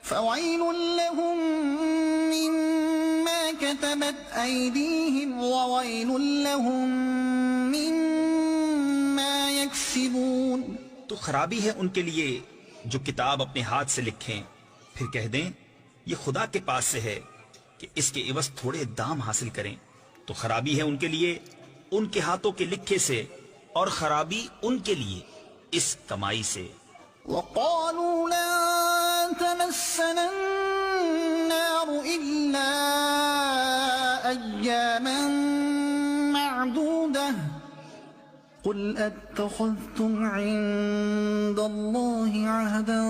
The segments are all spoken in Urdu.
فويل لهم مما كتبت أيديهم وويل لهم مما يكسبون۔ تو خرابی ہے ان کے لیے جو کتاب اپنے ہاتھ سے لکھیں پھر کہہ دیں یہ خدا کے پاس سے ہے کہ اس کے عوض تھوڑے دام حاصل کریں۔ تو خرابی ہے ان کے لیے ان کے ہاتھوں کے لکھے سے، اور خرابی ان کے لیے اس کمائی سے۔ وقالوا لن تمسنا النار إلا أياما معدودة قل اتخذتم عند الله عهدا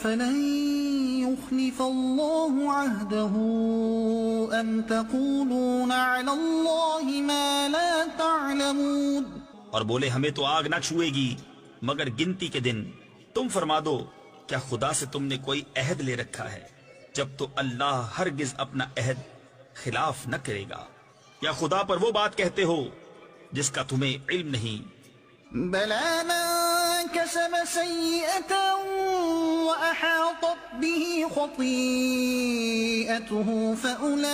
فلن يخلف الله عهده أم تقولون على الله ما لا تعلمون۔ اور بولے ہمیں تو آگ نہ چھوئے گی مگر گنتی کے دن۔ تم فرما دو کیا خدا سے تم نے کوئی عہد لے رکھا ہے؟ جب تو اللہ ہرگز اپنا عہد خلاف نہ کرے گا۔ یا خدا پر وہ بات کہتے ہو جس کا تمہیں علم نہیں؟ بلى من كسب سيئة وأحاطت به خطيئته فأولئك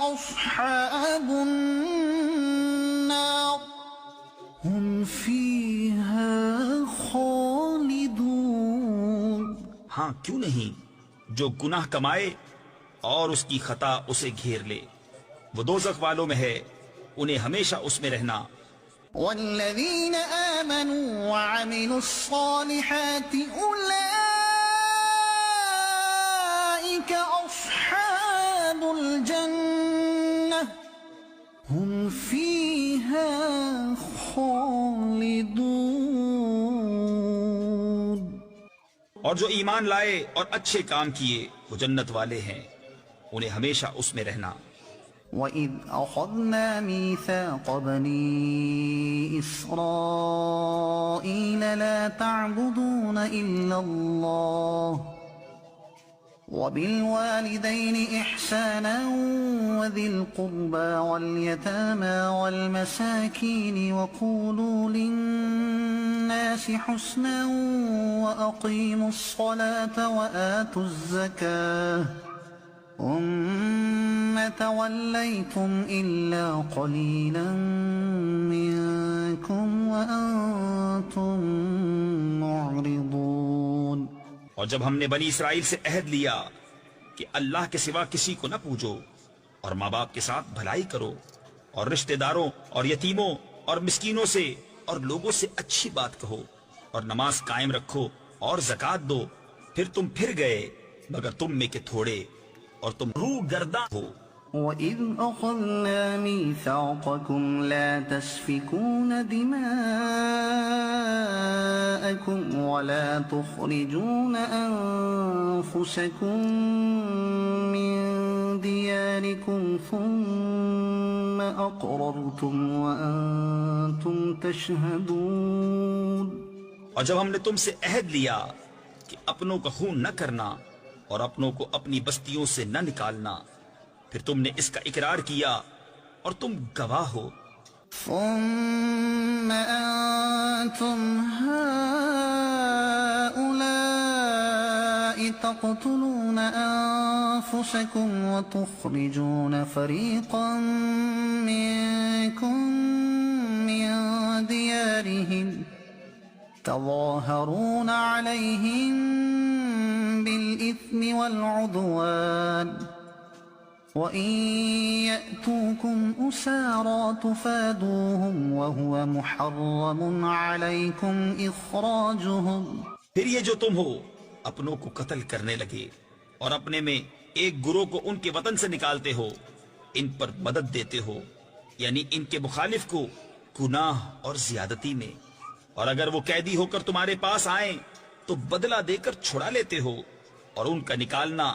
أصحاب النار هم فيها خالدون۔ ہاں کیوں نہیں، جو گناہ کمائے اور اس کی خطا اسے گھیر لے وہ دوزخ والوں میں ہے، انہیں ہمیشہ اس میں رہنا۔ والذين آمنوا وعملوا الصالحات أولئك أصحاب الجنة هم فيها خالدون۔ اور جو ایمان لائے اور اچھے کام کیے وہ جنت والے ہیں، انہیں ہمیشہ اس میں رہنا۔ وَإِذْ أَخَذْنَا مِيثَاقَ بَنِي إِسْرَائِيلَ لَا تَعْبُدُونَ إِلَّا اللَّهَ وَبِالْوَالِدَيْنِ إِحْسَانًا وَذِي الْقُرْبَى وَالْيَتَامَى وَالْمَسَاكِينِ وَقُولُوا لِلنَّاسِ حُسْنًا وَأَقِيمُوا الصَّلَاةَ وَآتُوا الزَّكَاةَ ثم توليتم إلا قليلا منكم وأنتم معرضون۔ اور جب ہم نے بنی اسرائیل سے عہد لیا کہ اللہ کے سوا کسی کو نہ پوجو، اور ماں باپ کے ساتھ بھلائی کرو، اور رشتہ داروں اور یتیموں اور مسکینوں سے اور لوگوں سے اچھی بات کہو، اور نماز قائم رکھو اور زکوٰۃ دو، پھر تم پھر گئے مگر تم میں کے تھوڑے اور تم روح گرداں ہو۔ وَإِذْ أَخَذْنَا مِيثَاقَكُمْ لَا تَسْفِكُونَ دِمَاءَكُمْ وَلَا تُخْرِجُونَ أَنفُسَكُمْ مِنْ دِيَارِكُمْ ثُمَّ أَقْرَرْتُمْ وَأَنْتُمْ تَشْهَدُونَ۔ اور جب ہم نے تم سے عہد لیا کہ اپنوں کا خون نہ کرنا اور اپنوں کو اپنی بستیوں سے نہ نکالنا، پھر تم نے اس کا اقرار کیا اور تم گواہ ہو۔ ثم أنتم هؤلاء تقتلون أنفسكم وتخرجون فريقا منكم من ديارهم تظاهرون عليهم بالإثم والعدوان وَإِن يَأْتُوكُمْ أُسَارَى تُفَادُوهُمْ وَهُوَ مُحَرَّمٌ عَلَيْكُمْ إِخْرَاجُهُمْ۔ پھر یہ جو تم ہو اپنوں کو قتل کرنے لگے اور اپنے میں ایک گروہ کو ان کے وطن سے نکالتے ہو، ان پر مدد دیتے ہو، یعنی ان کے مخالف کو گناہ اور زیادتی میں، اور اگر وہ قیدی ہو کر تمہارے پاس آئیں تو بدلہ دے کر چھڑا لیتے ہو، اور ان کا نکالنا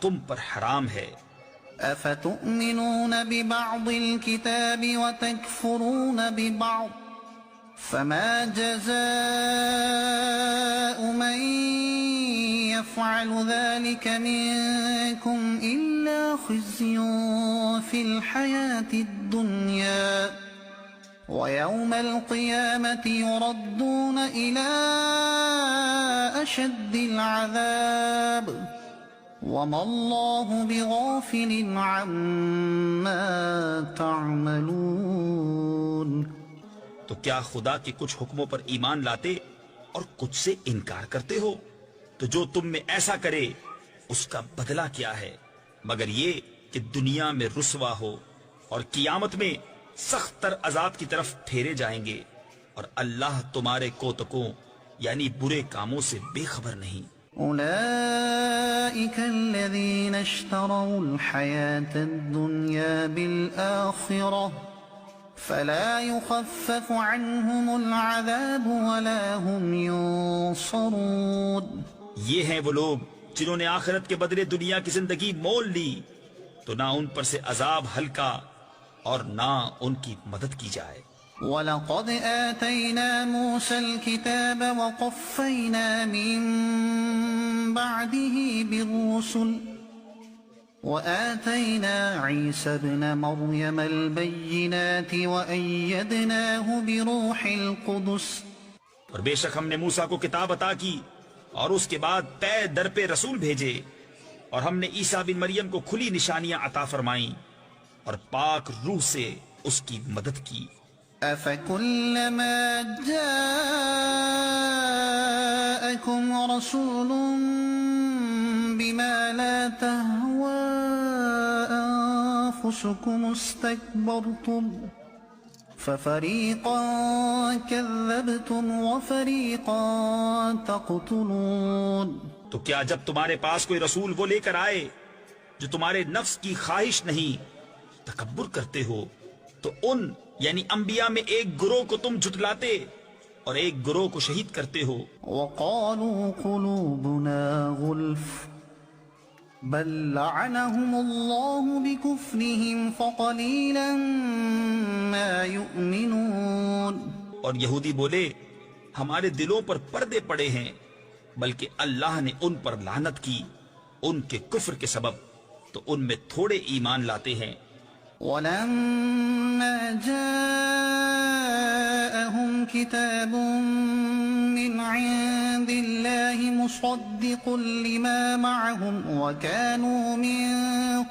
تم پر حرام ہے۔ أفتؤمنون ببعض الكتاب وتكفرون ببعض فما جزاء من يفعل ذلك منكم إلا خزي في الحياة الدنيا ويوم القيامة يردون إلى أشد العذاب وما الله بغافل عما تعملون۔ تو کیا خدا کے کچھ حکموں پر ایمان لاتے اور کچھ سے انکار کرتے ہو؟ تو جو تم میں ایسا کرے اس کا بدلہ کیا ہے مگر یہ کہ دنیا میں رسوا ہو اور قیامت میں سخت تر عذاب کی طرف پھیرے جائیں گے، اور اللہ تمہارے کوتکوں یعنی برے کاموں سے بے خبر نہیں۔ أولئك الذين اشتروا الحياة الدنيا بالآخرة فلا يخفف عنهم العذاب ولا هم ينصرون۔ یہ ہیں وہ لوگ جنہوں نے آخرت کے بدلے دنیا کی زندگی مول لی، تو نہ ان پر سے عذاب ہلکا اور نہ ان کی مدد کی جائے۔ وَلَقَدْ آتَيْنَا مُوسَى الْكِتَابَ وَقَفَّيْنَا مِن بَعْدِهِ بِالرُّسُلِ وَآتَيْنَا عِيسَى ابْنَ مَرْيَمَ الْبَيِّنَاتِ وَأَيَّدْنَاهُ بِرُوحِ الْقُدُسِ۔ اور بے شک ہم نے موسیٰ کو کتاب عطا کی اور اس کے بعد پے در پہ رسول بھیجے، اور ہم نے عیسیٰ بن مریم کو کھلی نشانیاں عطا فرمائیں اور پاک روح سے اس کی مدد کی۔ أَفَكُلَّمَا جَاءَكُمْ رَسُولٌ بِمَا لَا تَهْوَىٰ أَنفُسُكُمُ اسْتَكْبَرْتُمْ فَفَرِيقًا كَذَّبْتُمْ وَفَرِيقًا تَقْتُلُونَ۔ تو کیا جب تمہارے پاس کوئی رسول وہ لے کر آئے جو تمہارے نفس کی خواہش نہیں تکبر کرتے ہو، تو ان یعنی انبیاء میں ایک گروہ کو تم جھٹلاتے اور ایک گروہ کو شہید کرتے ہو۔ وَقَالُوا قُلُوبُنَا غُلْفٌ بَل لَّعَنَهُمُ اللَّهُ بِكُفْرِهِمْ فَقَلِيلًا مَّا يُؤْمِنُونَ۔ اور یہودی بولے ہمارے دلوں پر پردے پڑے ہیں، بلکہ اللہ نے ان پر لعنت کی ان کے کفر کے سبب، تو ان میں تھوڑے ایمان لاتے ہیں۔ وَلَمَّا جَاءَهُمْ كِتَابٌ مِّنْ عِندِ اللَّهِ مُصَدِّقٌ لِّمَا مَعَهُمْ وَكَانُوا مِن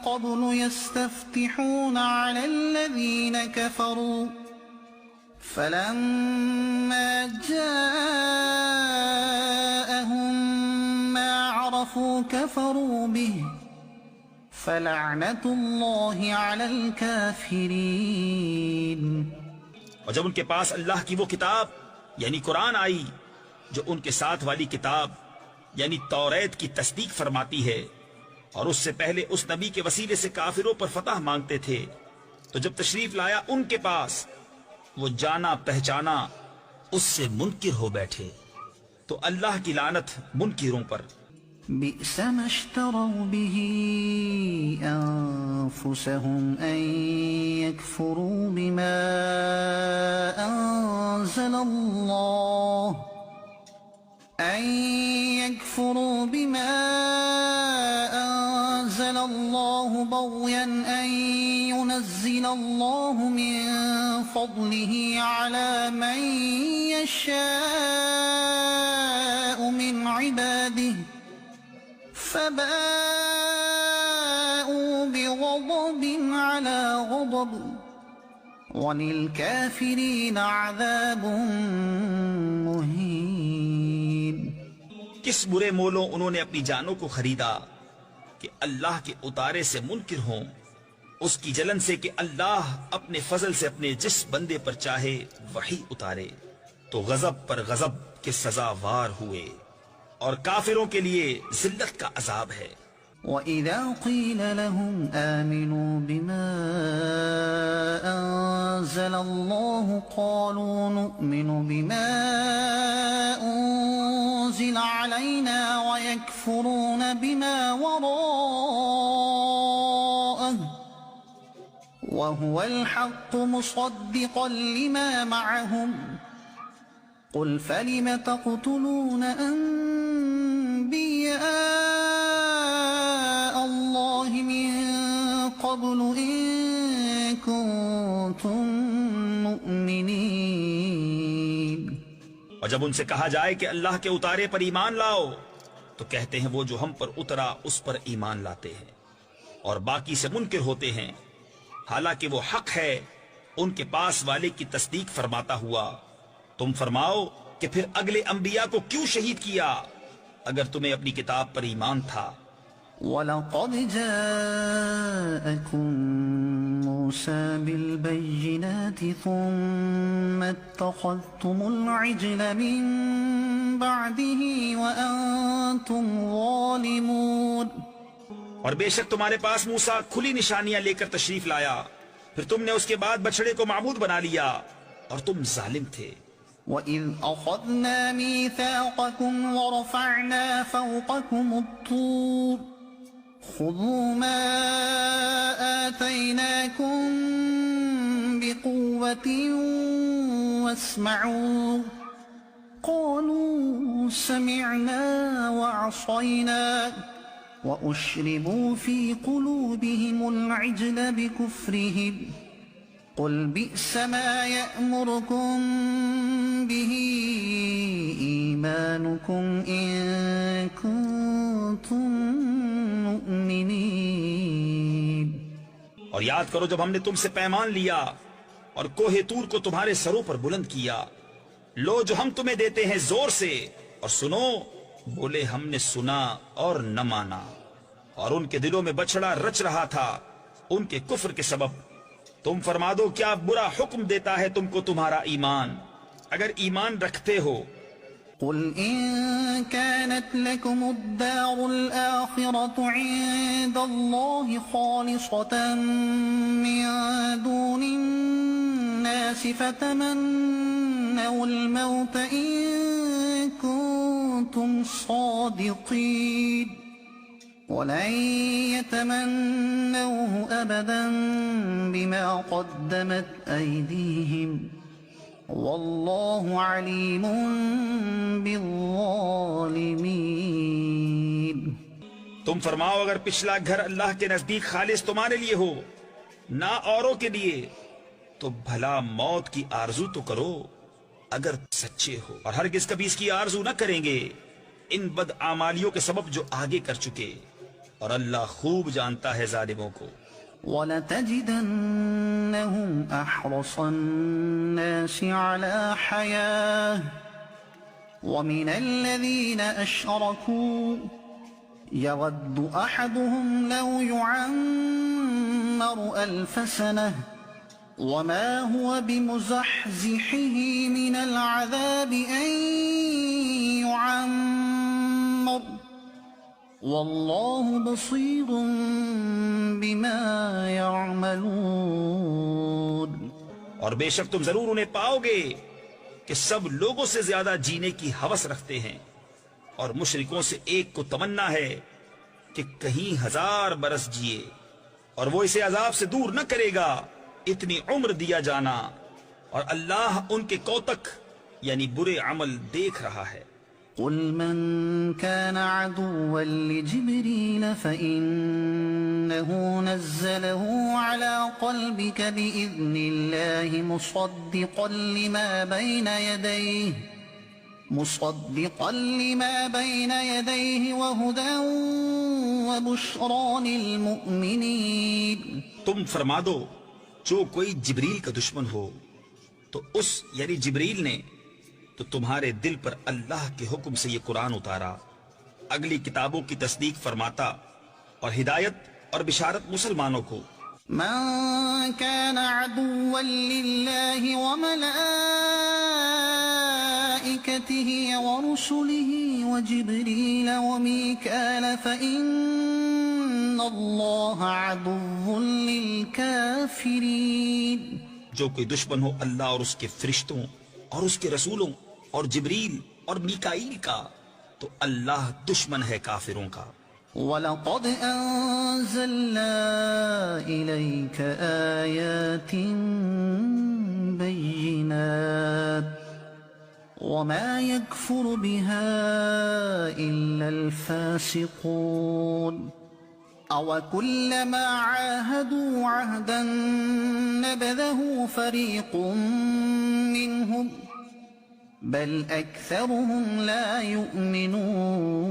قَبْلُ يَسْتَفْتِحُونَ عَلَى الَّذِينَ كَفَرُوا فَلَمَّا جَاءَهُم مَّا عَرَفُوا كَفَرُوا بِهِ فَلَعْنَةُ اللَّهِ عَلَى الْكَافِرِينَ۔ اور جب ان کے پاس اللہ کی وہ کتاب یعنی قرآن آئی جو ان کے ساتھ والی کتاب یعنی توریت کی تصدیق فرماتی ہے، اور اس سے پہلے اس نبی کے وسیلے سے کافروں پر فتح مانگتے تھے، تو جب تشریف لایا ان کے پاس وہ جانا پہچانا اس سے منکر ہو بیٹھے، تو اللہ کی لعنت منکروں پر۔ بئس ما اشتروا به أنفسهم أن يكفروا بما أنزل الله بغيا أن ينزل الله من فضله على من يشاء من عباده فباءوا بغضب على غضب وللكافرين عذاب مهين۔ کس برے مولوں انہوں نے اپنی جانوں کو خریدا کہ اللہ کے اتارے سے منکر ہوں، اس کی جلن سے کہ اللہ اپنے فضل سے اپنے جس بندے پر چاہے وہی اتارے، تو غضب پر غضب کے سزاوار ہوئے، اور کافروں کے لیے ذلت کا عذاب ہے۔ وَإِذَا قِيلَ لَهُمْ آمِنُوا بِمَا أَنزَلَ اللَّهُ قَالُوا نُؤْمِنُ بِمَا أُنزِلَ عَلَيْنَا وَيَكْفُرُونَ بِمَا وَرَاءَهُ وَهُوَ الْحَقُّ مُصَدِّقًا لِمَا مَعَهُمْ قُلْ فَلِمَ تَقْتُلُونَ أَنبِيَاءَ اللَّهِ مِن قَبْلُ إِن كُنتُم مؤمنين اور جب ان سے کہا جائے کہ اللہ کے اتارے پر ایمان لاؤ تو کہتے ہیں وہ جو ہم پر اترا اس پر ایمان لاتے ہیں اور باقی سے منکر ہوتے ہیں، حالانکہ وہ حق ہے ان کے پاس والے کی تصدیق فرماتا ہوا۔ تم فرماؤ کہ پھر اگلے انبیاء کو کیوں شہید کیا اگر تمہیں اپنی کتاب پر ایمان تھا؟ وَلَقَدْ جَاءَكُم مُوسَى بِالْبَيِّنَاتِ ثُمَّ اتَّخَذْتُمُ الْعِجْلَ مِن بَعْدِهِ وَأَنتُمْ ظَالِمُونَ۔ اور بے شک تمہارے پاس موسیٰ کھلی نشانیاں لے کر تشریف لایا، پھر تم نے اس کے بعد بچڑے کو معبود بنا لیا اور تم ظالم تھے۔ وَإِذْ أَخَذْنَا مِيثَاقَكُمْ وَرَفَعْنَا فَوْقَكُمُ الطُّورَ خُذُوا مَا آتَيْنَاكُمْ بِقُوَّةٍ وَاسْمَعُوا قَالُوا سَمِعْنَا وَعَصَيْنَا وَأُشْرِبُوا فِي قُلُوبِهِمُ الْعِجْلَ بِكُفْرِهِمْ قُلْ بِئْسَ مَا يَأْمُرُكُمْ بِهِ إِيمَانُكُمْ إِن كُنتُم مُؤْمِنِينَ۔ اور یاد کرو جب ہم نے تم سے پیمان لیا اور کوہ طور کو تمہارے سروں پر بلند کیا، لو جو ہم تمہیں دیتے ہیں زور سے اور سنو، بولے ہم نے سنا اور نہ مانا، اور ان کے دلوں میں بچڑا رچ رہا تھا ان کے کفر کے سبب۔ تم فرما دو کیا برا حکم دیتا ہے تم کو تمہارا ایمان اگر ایمان رکھتے ہو؟ قل إن كانت لكم الدار الآخرة عند الله خالصة من دون الناس فتمنوا الموت إن كنتم صادقين ولن يتمنوه أبدا بما قدمت أيديهم واللہ علیم بالظالمین۔ تم فرماؤ اگر پچھلا گھر اللہ کے نزدیک خالص تمہارے لیے ہو نہ اوروں کے لیے تو بھلا موت کی آرزو تو کرو اگر سچے ہو، اور ہرگز کبھی اس کی آرزو نہ کریں گے ان بد اعمالیوں کے سبب جو آگے کر چکے، اور اللہ خوب جانتا ہے ظالموں کو۔ وَلَتَجِدَنَّهُمْ أَحْرَصَ النَّاسِ عَلَى حَيَاةٍ وَمِنَ الَّذِينَ أَشْرَكُوا يَوَدُّ أَحَدُهُمْ لَوْ يُعَمَّرُ أَلْفَ سَنَةٍ وَمَا هُوَ بِمُزَحْزِحِهِ مِنَ الْعَذَابِ أَن يُعَمَّرَ واللہ بصیر بما یعملون۔ اور بے شک تم ضرور انہیں پاؤ گے کہ سب لوگوں سے زیادہ جینے کی ہوس رکھتے ہیں، اور مشرکوں سے ایک کو تمنا ہے کہ کہیں 1000 برس جیے، اور وہ اسے عذاب سے دور نہ کرے گا اتنی عمر دیا جانا، اور اللہ ان کے کوتک یعنی برے عمل دیکھ رہا ہے۔ قل من كان عدوا لجبريل فإنه نزله على قلبك بإذن الله مصدقا لما بين يديه وهدى وبشرى للمؤمنين۔ تم فرما دو جو کوئی جبریل کا دشمن ہو تو اس یعنی جبریل نے تو تمہارے دل پر اللہ کے حکم سے یہ قرآن اتارا، اگلی کتابوں کی تصدیق فرماتا اور ہدایت اور بشارت مسلمانوں کو۔ من كان عدوا لله وملائكته ورسله وجبريل وميكال فإن الله عدو للكافرين۔ جو کوئی دشمن ہو اللہ اور اس کے فرشتوں اور اس کے رسولوں اور جبریل اور میکائیل کا تو اللہ دشمن ہے کافروں کا۔ وَلَقَدْ أَنزَلْنَا إِلَيْكَ آيَاتٍ بَيِّنَاتٍ وَمَا يَكْفُرُ بِهَا إِلَّا الْفَاسِقُونَ۔ أَوَكُلَّمَا عَاهَدُوا عَهْدًا نَبَذَهُ فَرِيقٌ مِّنْهُمْ بَلْ أَكْثَرُهُمْ لَا يُؤْمِنُونَ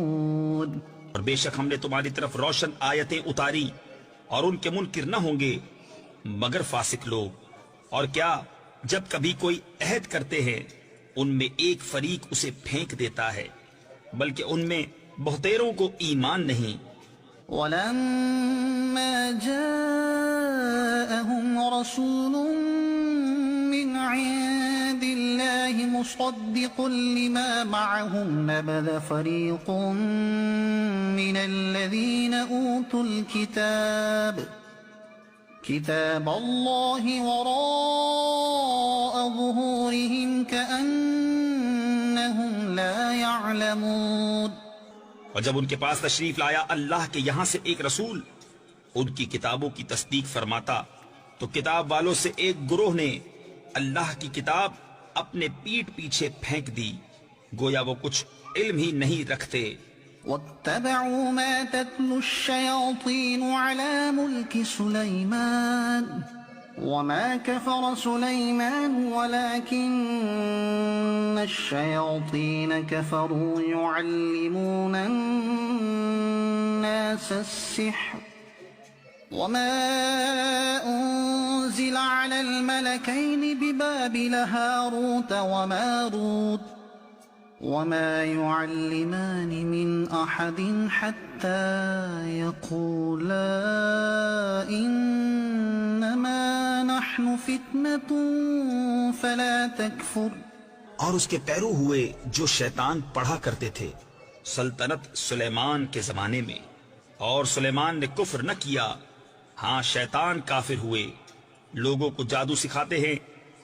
اور بے شک ہم نے تمہاری طرف روشن آیتیں اتاری اور ان کے منکر نہ ہوں گے مگر فاسق لوگ. اور کیا جب کبھی کوئی عہد کرتے ہیں ان میں ایک فریق اسے پھینک دیتا ہے بلکہ ان میں بہتیروں کو ایمان نہیں. وَلَمَّا جَاءَهُمْ رَسُولٌ مِّنْ عِندِ اللَّهِ مُصَدِّقٌ لِّمَا مَعَهُمْ نَبَذَ فَرِيقٌ مِّنَ الَّذِينَ أُوتُوا الْكِتَابَ كِتَابَ اللَّهِ وَرَاءَ ظُهُورِهِمْ كَأَنَّهُمْ لَا يَعْلَمُونَ. اور جب ان کے پاس تشریف لایا اللہ کے یہاں سے ایک رسول ان کی کتابوں کی تصدیق فرماتا تو کتاب والوں سے ایک گروہ نے اللہ کی کتاب اپنے پیٹھ پیچھے پھینک دی گویا وہ کچھ علم ہی نہیں رکھتے. وَاتَّبَعُوا مَا تَتْلُو الشَّيَاطِينُ عَلَى مُلْكِ سُلَيْمَانَ وَمَا كَفَرَ سُلَيْمَانُ وَلَكِنَّ الشَّيَاطِينَ كَفَرُوا يُعَلِّمُونَ النَّاسَ السِّحْرَ وَمَا أُنزِلَ عَلَى الْمَلَكَيْنِ بِبَابِلَ هَارُوتَ وَمَارُوتَ وَمَا يُعَلِّمَانِ مِنْ أَحَدٍ حَتَّى يَقُولَا إِنَّمَا نَحْنُ فِتْنَةٌ فَلَا تَكْفُرْ. اور اس کے پیرو ہوئے جو شیطان پڑھا کرتے تھے سلطنت سلیمان کے زمانے میں اور سلیمان نے کفر نہ کیا. ہاں شیطان کافر ہوئے لوگوں کو جادو سکھاتے ہیں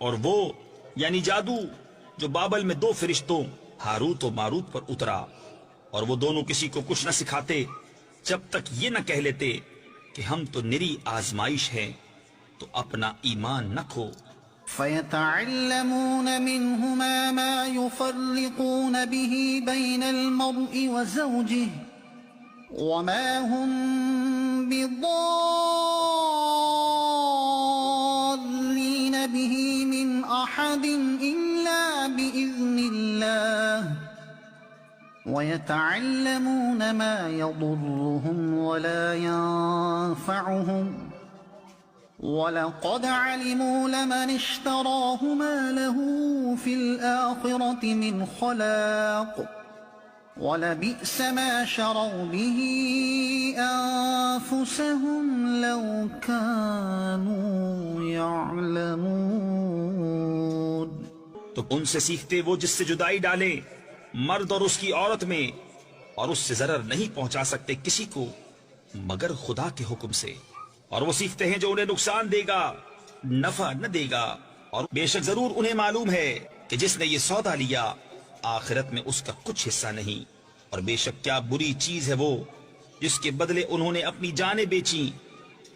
اور وہ یعنی جادو جو بابل میں 2 فرشتوں ہاروت و ماروت پر اترا اور وہ دونوں کسی کو کچھ نہ سکھاتے جب تک یہ نہ کہہ لیتے کہ ہم تو نری آزمائش ہیں تو اپنا ایمان نہ کھو. فَيَتَعَلَّمُونَ مِنْهُمَا مَا يُفَرِّقُونَ بِهِ بَيْنَ الْمَرْءِ وَزَوْجِهِ وَمَا هُمْ بِضَارِّينَ بِهِ مِنْ أَحَدٍ إِلَّا بِإِذْنِ اللَّهِ وَيَتَعَلَّمُونَ مَا يَضُرُّهُمْ وَلَا يَنفَعُهُمْ وَلَقَدْ عَلِمُوا لَمَنِ اشْتَرَاهُ مَا لَهُ فِي الْآخِرَةِ مِنْ خَلَاقٍ وَلَبِئْسَ مَا شَرَوْا بِهِ أَنفُسَهُمْ لَوْ كَانُوا يَعْلَمُونَ. تو ان سے سیکھتے وہ جس سے جدائی ڈالے مرد اور اس کی عورت میں اور اس سے ضرر نہیں پہنچا سکتے کسی کو مگر خدا کے حکم سے. اور وہ سیکھتے ہیں جو انہیں نقصان دے گا نفع نہ دے گا. اور بے شک ضرور انہیں معلوم ہے کہ جس نے یہ سودا لیا آخرت میں اس کا کچھ حصہ نہیں. اور بے شک کیا بری چیز ہے وہ جس کے بدلے انہوں نے اپنی جانیں بیچی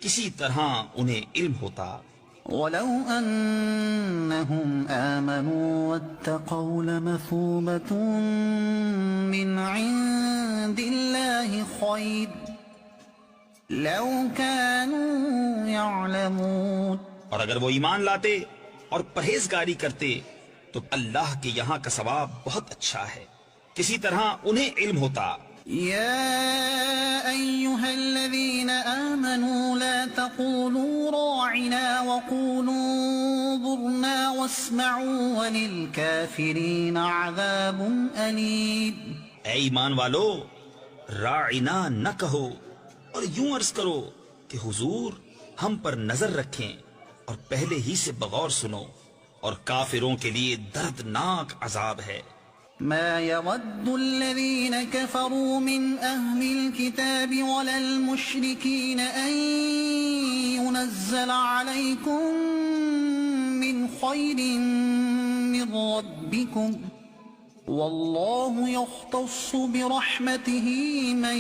کسی طرح انہیں علم ہوتا. وَلَوْ أَنَّهُمْ آمَنُوا وَاتَّقَوْا لَمَثُوبَةٌ مِّنْ عِندِ اللَّهِ خَيْرٌ لَوْ كَانُوا يَعْلَمُونَ. اور اگر وہ ایمان لاتے اور پرہیزگاری کرتے تو اللہ کے یہاں کا ثواب بہت اچھا ہے کسی طرح انہیں علم ہوتا. يا أيها الذين آمنوا لا تقولوا راعنا وقولوا انظرنا واسمعوا وللكافرين عذاب أليم. اے ایمان والو راعنا نہ کہو اور یوں عرض کرو کہ حضور ہم پر نظر رکھیں اور پہلے ہی سے بغور سنو اور کافروں کے لیے دردناک عذاب ہے. ما يود الذين كفروا من أهل الكتاب ولا المشركين أن ينزل عليكم من خير من ربكم والله يختص برحمته من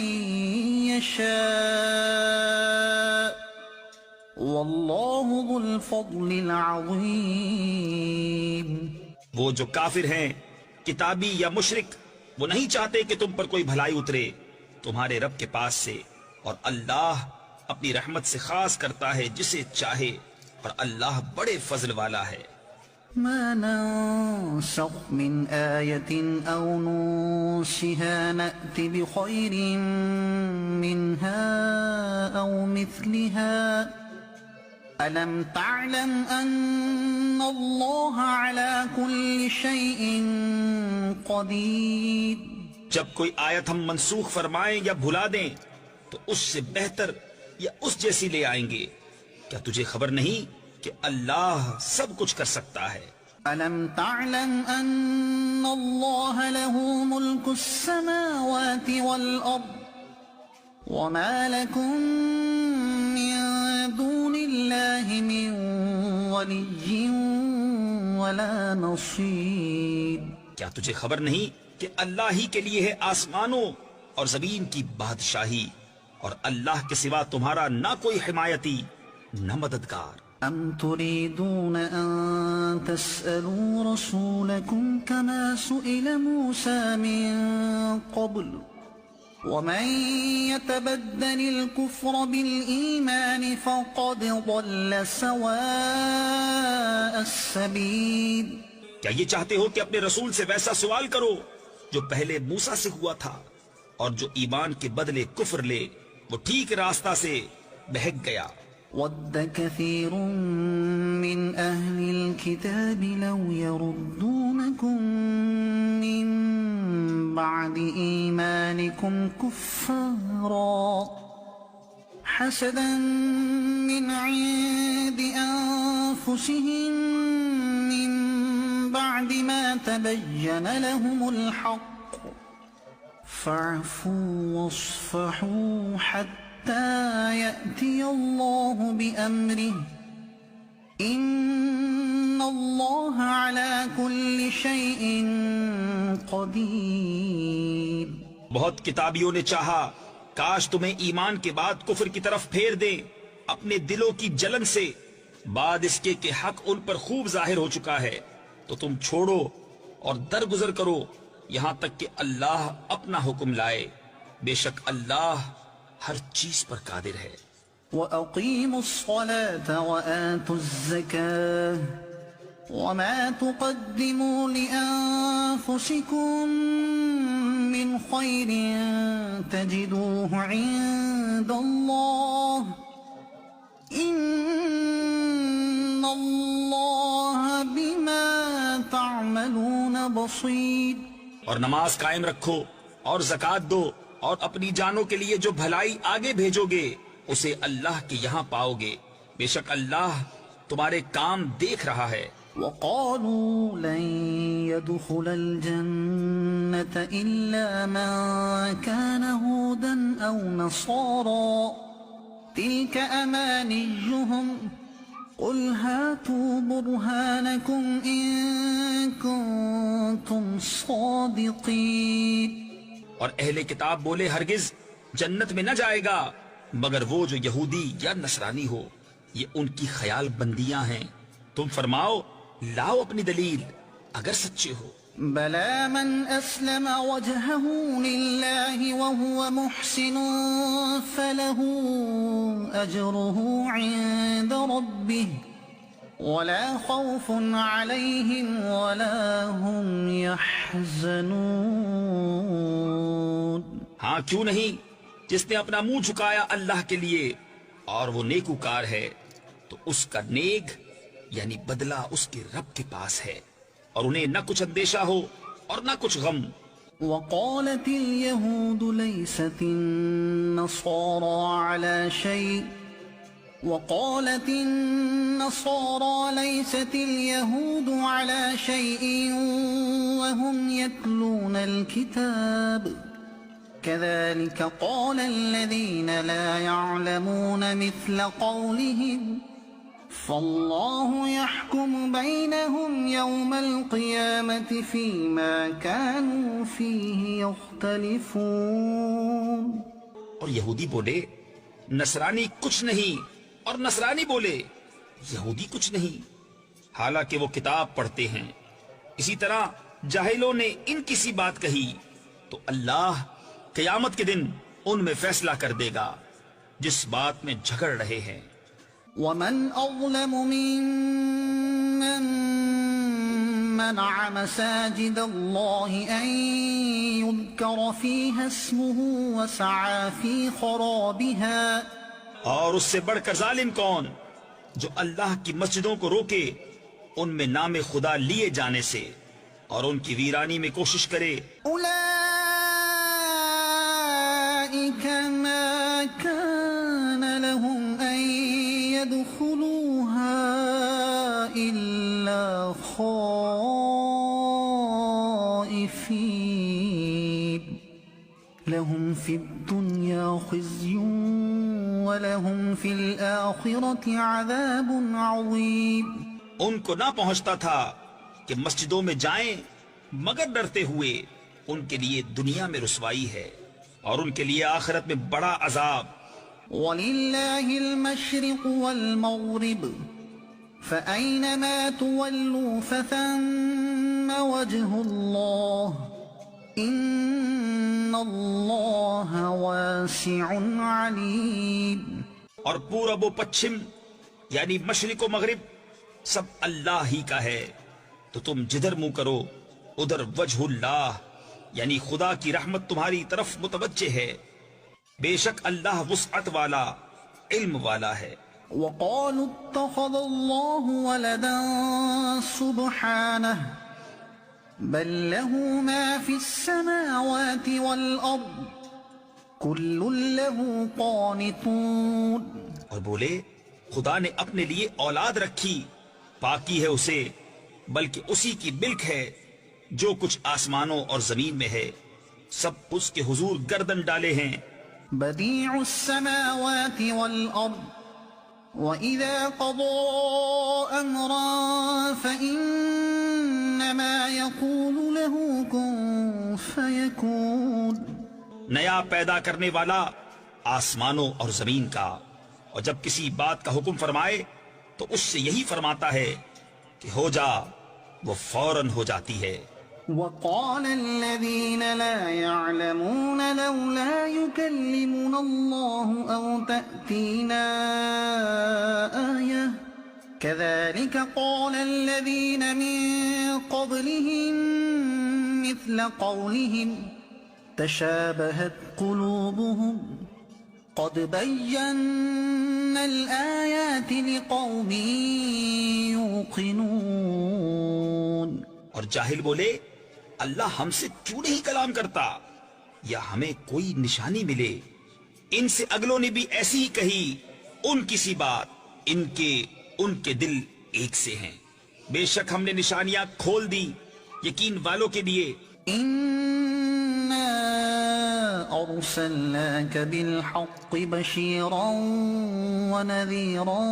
يشاء والله ذو الفضل العظيم. وہ جو کافر ہیں کتابی یا مشرک وہ نہیں چاہتے کہ تم پر کوئی بھلائی اترے تمہارے رب کے پاس سے اور اللہ اپنی رحمت سے خاص کرتا ہے جسے چاہے، اور اللہ بڑے فضل والا ہے۔ ما ننسخ من آية أو ننسها نأت بخير منها أو مثلها ألم تعلم أن الله على كل شيء قدير۔ جب کوئی آیت ہم منسوخ فرمائیں یا بھلا دیں تو اس سے بہتر یا اس جیسی لے آئیں گے۔ کیا تجھے خبر نہیں کہ اللہ سب کچھ کر سکتا ہے؟ ألم تعلم أن الله له ملك السماوات والأرض وما لكم من دون الله من ولي ولا نصير۔ کیا تجھے خبر نہیں کہ اللہ ہی کے لیے ہے آسمانوں اور زمین کی بادشاہی، اور اللہ کے سوا تمہارا نہ کوئی حمایتی نہ مددگار۔ أم تريدون أن تسألوا رسولكم كما سئل موسى من قبل ومن يتبدل الكفر بالإيمان فقد ضل سواء السبيل۔ کیا یہ چاہتے ہو کہ اپنے رسول سے ویسا سوال کرو جو پہلے موسیٰ سے ہوا تھا، اور جو ایمان کے بدلے کفر لے وہ ٹھیک راستہ سے بہک گیا۔ ود كثير من أهل الكتاب لو يردونكم من بعد إيمانكم كفارا حسدا من عند أنفسهم من بعد ما تبين لهم الحق فاعفوا واصفحوا حتى يأتي الله بأمره إن الله على كل شيء قدير۔ بہت کتابیوں نے چاہا کاش تمہیں ایمان کے بعد کفر کی طرف پھیر دیں اپنے دلوں کی جلن سے، بعد اس کے کہ حق ان پر خوب ظاہر ہو چکا ہے، تو تم چھوڑو اور درگزر کرو یہاں تک کہ اللہ اپنا حکم لائے، بے شک اللہ ہر چیز پر قادر ہے۔ وَأَقِيمُوا الصَّلَاةَ وَآتُوا الزَّكَاةَ وَمَا تُقَدِّمُوا لِأَنفُسِكُم مِّنْ خَيْرٍ تَجِدُوهُ عِندَ اللَّهِ إِنَّ اللَّهَ بِمَا تَعْمَلُونَ بَصِيرٌ۔ اور نماز قائم رکھو اور زکوٰۃ دو، اور اپنی جانوں کے لیے جو بھلائی آگے بھیجو گے اسے اللہ کے یہاں پاؤ گے، بے شک اللہ تمہارے کام دیکھ رہا ہے۔ وَقَالُوا لَن يَدْخُلَ الْجَنَّةَ إِلَّا مَن كَانَ هُودًا أَوْ نَصَارَىٰ تِلْكَ أَمَانِيُّهُمْ قُلْ هَاتُوا بُرْهَانَكُمْ إِن كُنتُمْ صَادِقِينَ۔ اور اہل کتاب بولے ہرگز جنت میں نہ جائے گا مگر وہ جو یہودی یا نصرانی ہو، یہ ان کی خیال بندیاں ہیں، تم فرماؤ لاؤ اپنی دلیل اگر سچے ہو۔ بلى من أسلم وجهه لله وهو محسن فله أجره عند ربه ولا خوف عليهم ولا هم يحزنون۔ ہاں کیوں نہیں، جس نے اپنا منہ جھکایا اللہ کے لیے اور وہ نیکوکار ہے تو اس کا نیک یعنی بدلہ اس کے رب کے پاس ہے، اور انہیں نہ کچھ اندیشہ ہو اور نہ کچھ غم۔ وقالت اليهود ليست النصارى على شيء وقالت النصارى ليست اليهود على شيء وهم يتلون الكتاب كذلك قال الذين لا يعلمون مثل قولهم فالله يحكم بينهم يوم القيامة فيما كانوا فيه يختلفون۔ اور یہودی بولے نصرانی کچھ نہیں، اور نصرانی بولے یہودی کچھ نہیں، حالانکہ وہ کتاب پڑھتے ہیں۔ اسی طرح جاہلوں نے ان کی سی بات کہی تو اللہ قیامت کے دن ان میں فیصلہ کر دے گا جس بات میں جھگڑ رہے ہیں۔ ومن أظلم ممن منع مساجد الله أن يذكر فيها اسمه وسعى في خرابها اور اس سے بڑھ کر ظالم کون جو اللہ کی مسجدوں کو روکے ان میں نام خدا لیے جانے سے اور ان کی ویرانی میں کوشش کرے۔ أولئك ما كان لهم أن يدخلوها إلا خائفين لهم في الدنيا خزي وَلَهُمْ فِي الْآخِرَةِ عَذَابٌ عَظِيمٌ۔ ان کو نہ پہنچتا تھا کہ مسجدوں میں جائیں مگر ڈرتے ہوئے، ان کے لیے دنیا میں رسوائی ہے اور ان کے لیے آخرت میں بڑا عذاب۔ وَلِلَّهِ الْمَشْرِقُ وَالْمَغْرِبُ فَأَيْنَمَا تُوَلُّوا فَثَمَّ وَجْهُ اللَّهِ إِنَّ اللَّهَ وَاسِعٌ عَلِيمٌ۔ اور پورب و پچھم یعنی مشرق و مغرب سب اللہ ہی کا ہے، تو تم جدھر منہ کرو ادھر وجہ اللہ یعنی خدا کی رحمت تمہاری طرف متوجہ ہے، بے شک اللہ وسعت والا علم والا ہے۔ وَقَالُوا اتَّخَذَ اللَّهُ وَلَدًا سُبْحَانَهُ بل له ما في السماوات والأرض كل له قانتون۔ اور بولے خدا نے اپنے لیے اولاد رکھی، پاکی ہے اسے، بلکہ اسی کی ملک ہے جو کچھ آسمانوں اور زمین میں ہے، سب اس کے حضور گردن ڈالے ہیں۔ بديع السماوات والأرض وإذا قضى أمرا فإنما يقول له كن فيكون۔ نیا پیدا کرنے والا آسمانوں اور زمین کا، اور جب کسی بات کا حکم فرمائے تو اس سے یہی فرماتا ہے کہ ہو جا، وہ فوراً ہو جاتی ہے۔ وقال الذين لا يعلمون لولا يكلمنا الله أو تأتينا آية كذلك قال الذين من قبلهم مثل قولهم تشابهت قلوبهم قد بينا الآيات لقوم يوقنون۔ اور جاہل بولے اللہ ہم سے کیوں نہیں کلام کرتا یا ہمیں کوئی نشانی ملے، ان سے اگلوں نے بھی ایسی ہی کہی، ان کی سی بات، ان کے دل ایک سے ہیں، بے شک ہم نے نشانیاں کھول دی یقین والوں کے لیے۔ إِنَّا أَرْسَلْنَاكَ بِالْحَقِّ بَشِيرًا وَنَذِيرًا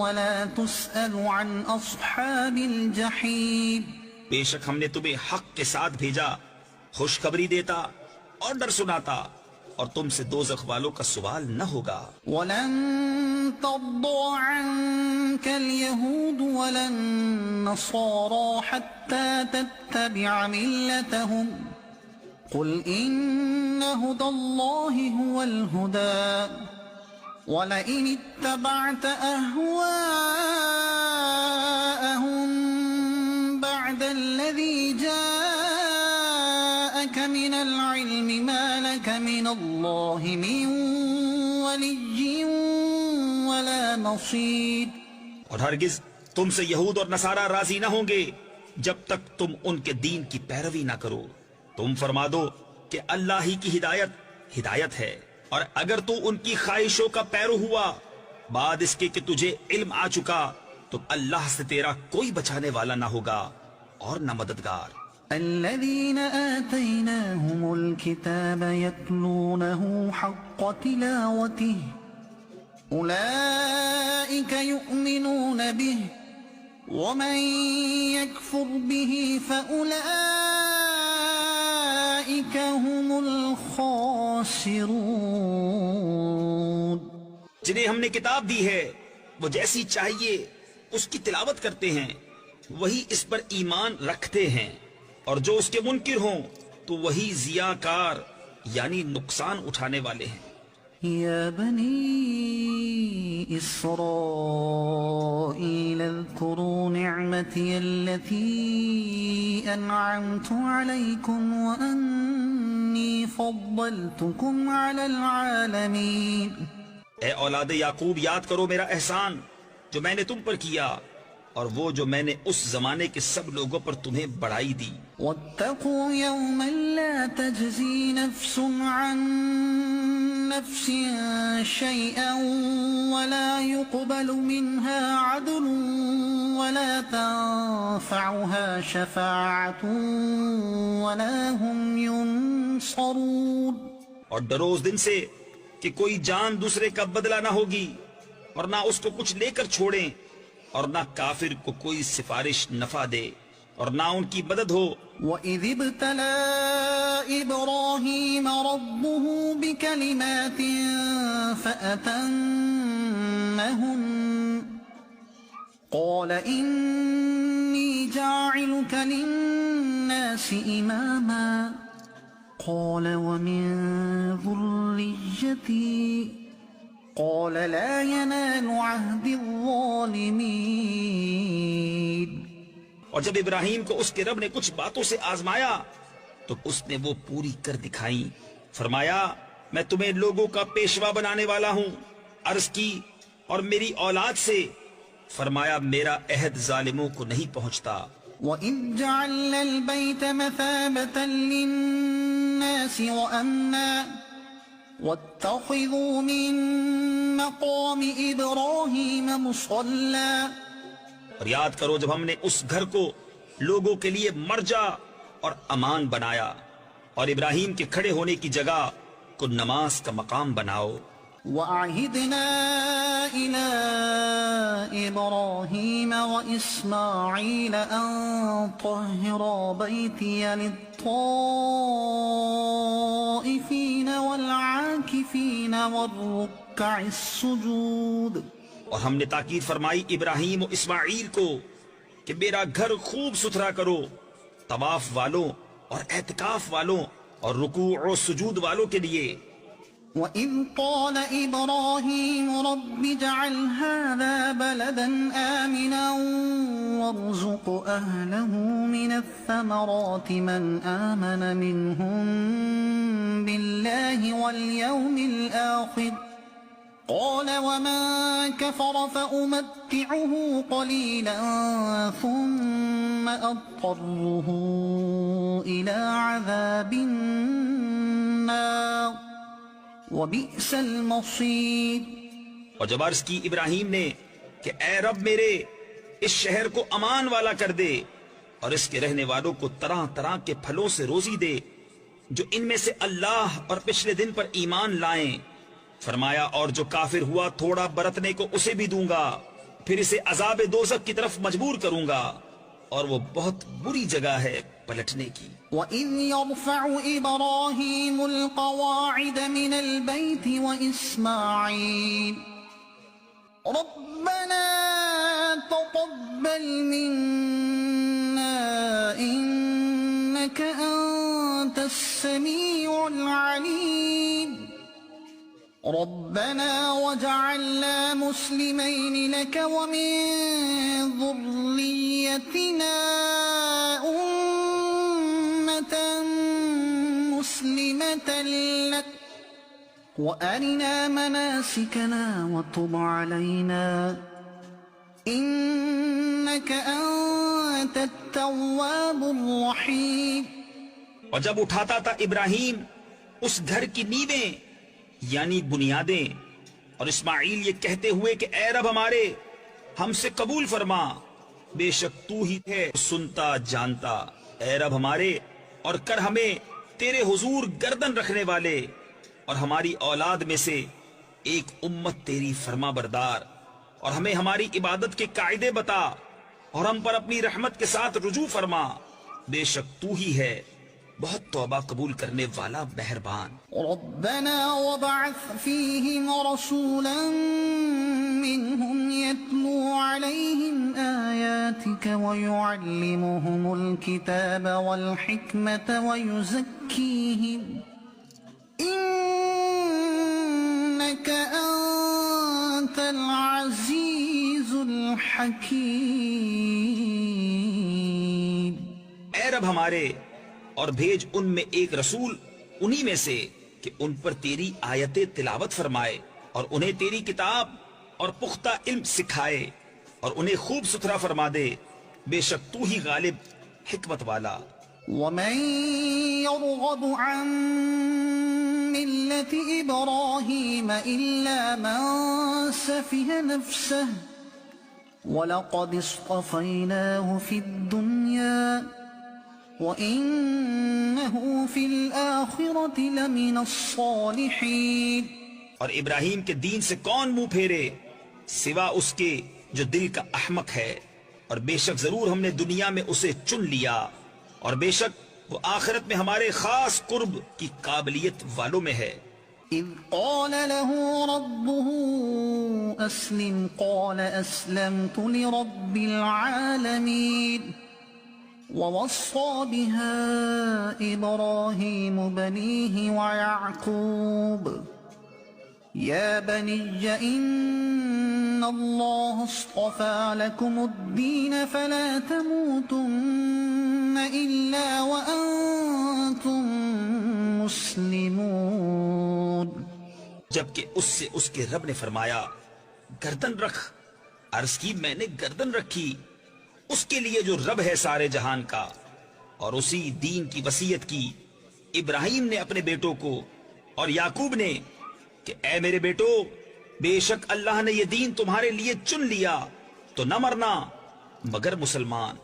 وَلَا تُسْأَلُ عَنْ أَصْحَابِ الْجَحِيمِ۔ بے شک ہم نے تمہیں حق کے ساتھ بھیجا، خوشخبری دیتا اور ڈر سناتا، اور تم سے دوزخ والوں کا سوال نہ ہوگا۔ وَلَن تَرْضَىٰ عَنكَ الْيَهُودُ وَلَا النَّصَارَىٰ حَتَّىٰ تَتَّبِعَ مِلَّتَهُمْ قُلْ إِنَّ هُدَى اللَّهِ هُوَ الْهُدَىٰ وَلَئِنِ اتَّبَعْتَ أَهْوَاءَهُم بعد الذي جاءك من العلم ما لك من الله من ولي ولا نصير۔ اور ہرگز تم سے یہود اور نصارہ راضی نہ ہوں گے جب تک تم ان کے دین کی پیروی نہ کرو۔ تم فرما دو کہ اللہ ہی کی ہدایت ہے، اور اگر تو ان کی خواہشوں کا پیرو ہوا بعد اس کے کہ تجھے علم آ چکا تو اللہ سے تیرا کوئی بچانے والا نہ ہوگا اور نہ مددگار۔ الذين آتيناهم الكتاب يتلونه حق تلاوته أولئك يؤمنون به ومن يكفر به فأولئك هم الخاسرون۔ جنہیں ہم نے کتاب دی ہے وہ جیسی چاہیے اس کی تلاوت کرتے ہیں، وہی اس پر ایمان رکھتے ہیں، اور جو اس کے منکر ہوں تو وہی ضیاء کار یعنی نقصان اٹھانے والے ہیں۔ يا بني إسرائيل اذكروا نعمتي التي أنعمت عليكم وأني فضلتكم على العالمين. اے اولاد یعقوب، یاد کرو میرا احسان جو میں نے تم پر کیا، اور وہ جو میں نے اس زمانے کے سب لوگوں پر تمہیں بڑائی دی. واتقوا يوما لا تجزي نفس عن نفس شيئا ولا يقبل منها عدل ولا تنفعها شفاعة ولا هم ينصرون. اور ڈرو اس دن سے کہ کوئی جان دوسرے کا بدلہ نہ ہوگی، اور نہ اس کو کچھ لے کر چھوڑیں، اور نہ کافر کو کوئی سفارش نفع دے، اور نہ ان کی مدد ہو. وَإِذِ ابْتَلَىٰ إِبْرَاهِيمَ رَبُّهُ بِكَلِمَاتٍ فَأَتَمَّهُنَّ قَالَ إِنِّي جَاعِلُكَ لِلنَّاسِ إِمَامًا قَالَ وَمِن ذُرِّيَّتِي قال لا ينال عهد الظالمين. اور جب ابراہیم کو اس کے رب نے کچھ باتوں سے آزمایا تو اس نے وہ پوری کر دکھائیں. فرمایا میں تمہیں لوگوں کا پیشوا بنانے والا ہوں. عرض کی اور میری اولاد سے؟ فرمایا میرا عہد ظالموں کو نہیں پہنچتا. وَإِذْ جَعَلْنَا الْبَيْتَ مَثَابَةً لِلنَّاسِ وَأَمْنًا وَاتَّخِذُوا مِن مَّقَامِ إِبْرَاهِيمَ مُصَلًّى. اور یاد کرو جب ہم نے اس گھر کو لوگوں کے لیے مرجع اور امان بنایا، اور ابراہیم کے کھڑے ہونے کی جگہ کو نماز کا مقام بناؤ. وَعَهِدْنَا إِلَىٰ إِبْرَاهِيمَ وَإِسْمَاعِيلَ أَن طَهِّرَا بَيْتِيَ لِلطَّائِفِينَ وَالْعَاكِفِينَ وَالرُّكَّعِ السُّجُودِ. اور ہم نے تاکید فرمائی ابراہیم و اسماعیل کو کہ میرا گھر خوب ستھرا کرو طواف والوں اور اعتکاف والوں اور رکوع و سجود والوں کے لیے. وَإِذْ قَالَ إِبْرَاهِيمُ رَبِّ اجْعَلْ هَٰذَا بَلَدًا آمِنًا وَارْزُقْ أَهْلَهُ مِنَ الثَّمَرَاتِ مَنْ آمَنَ مِنْهُم بِاللَّهِ وَالْيَوْمِ الْآخِرِ قال ومن كفر فأمتعه قليلا ثم أضطره إلى عذاب النار وبئس المصير. اور جب عرض کی ابراہیم نے کہ اے رب میرے اس شہر کو امان والا کر دے اور اس کے رہنے والوں کو طرح طرح کے پھلوں سے روزی دے جو ان میں سے اللہ اور پچھلے دن پر ایمان لائیں. فرمایا اور جو کافر ہوا تھوڑا برتنے کو اسے بھی دوں گا، پھر اسے عذاب دوزخ کی طرف مجبور کروں گا، اور وہ بہت بری جگہ ہے پلٹنے کی. وَإِذْ يَرْفَعُ إِبْرَاهِيمُ الْقَوَاعِدَ مِنَ الْبَيْتِ وَإِسْمَاعِيلُ رَبَّنَا تَقَبَّلْ مِنَّا إِنَّكَ أَنتَ السَّمِيعُ الْعَلِيمُ رَبَّنَا وَاجْعَلْنَا مُسْلِمَيْنِ لَكَ وَمِن ذُرِّيَّتِنَا أُمَّةً مُّسْلِمَةً لَكَ وَأَرِنَا مَنَاسِكَنَا وَتُبْ عَلَيْنَا إِنَّكَ أَنتَ التَّوَّابُ الرَّحِيمُ. اور جب اٹھاتا تھا ابراہیم اس گھر کی نیویں یعنی بنیادیں، اور اسماعیل یہ کہتے ہوئے کہ اے رب ہمارے ہم سے قبول فرما، بے شک تو ہی ہے سنتا جانتا. اے رب ہمارے اور کر ہمیں تیرے حضور گردن رکھنے والے، اور ہماری اولاد میں سے ایک امت تیری فرما بردار، اور ہمیں ہماری عبادت کے قاعدے بتا، اور ہم پر اپنی رحمت کے ساتھ رجوع فرما. بے شک تو ہی ہے بہت توبہ قبول کرنے والا مہربان. ربنا وبعث فيهم رسولا منهم يتلو عليهم آياتك ويعلمهم الكتاب والحكمة ويزكيهم إنك إنك أنت العزيز الحكيم. اے رب ہمارے، اور بھیج ان میں ایک رسول انہی میں سے کہ ان پر تیری آیتیں تلاوت فرمائے، اور انہیں تیری کتاب اور پختہ علم سکھائے، اور انہیں خوب ستھرا فرما دے، بے شک تو ہی غالب حکمت والا. ومن يرغب عن ملة إبراهيم إلا من سفه نفسه ولقد اصطفيناه في الدنيا وإنه في الآخرة لمن الصالحين. اور ابراہیم کے دین سے کون منہ پھیرے سوا اس کے جو دل کا احمق ہے، اور بے شک ضرور ہم نے دنیا میں اسے چن لیا، اور بے شک وہ آخرت میں ہمارے خاص قرب کی قابلیت والوں میں ہے. إذ قال له ربه أسلم قال أسلمت لرب العالمين. ووصى بها إبراهيم بنيه ويعقوب يا بني إن الله اصطفى لكم الدين فلا تموتن إلا وأنتم مسلمون. جبکہ اس سے اس کے رب نے فرمایا گردن رکھ. عرض کی میں نے گردن رکھی اس کے لیے جو رب ہے سارے جہان کا، اور اسی دین کی وصیت کی ابراہیم نے اپنے بیٹوں کو اور یعقوب نے کہ اے میرے بیٹو، بے شک اللہ نے یہ دین تمہارے لیے چن لیا تو نہ مرنا مگر مسلمان.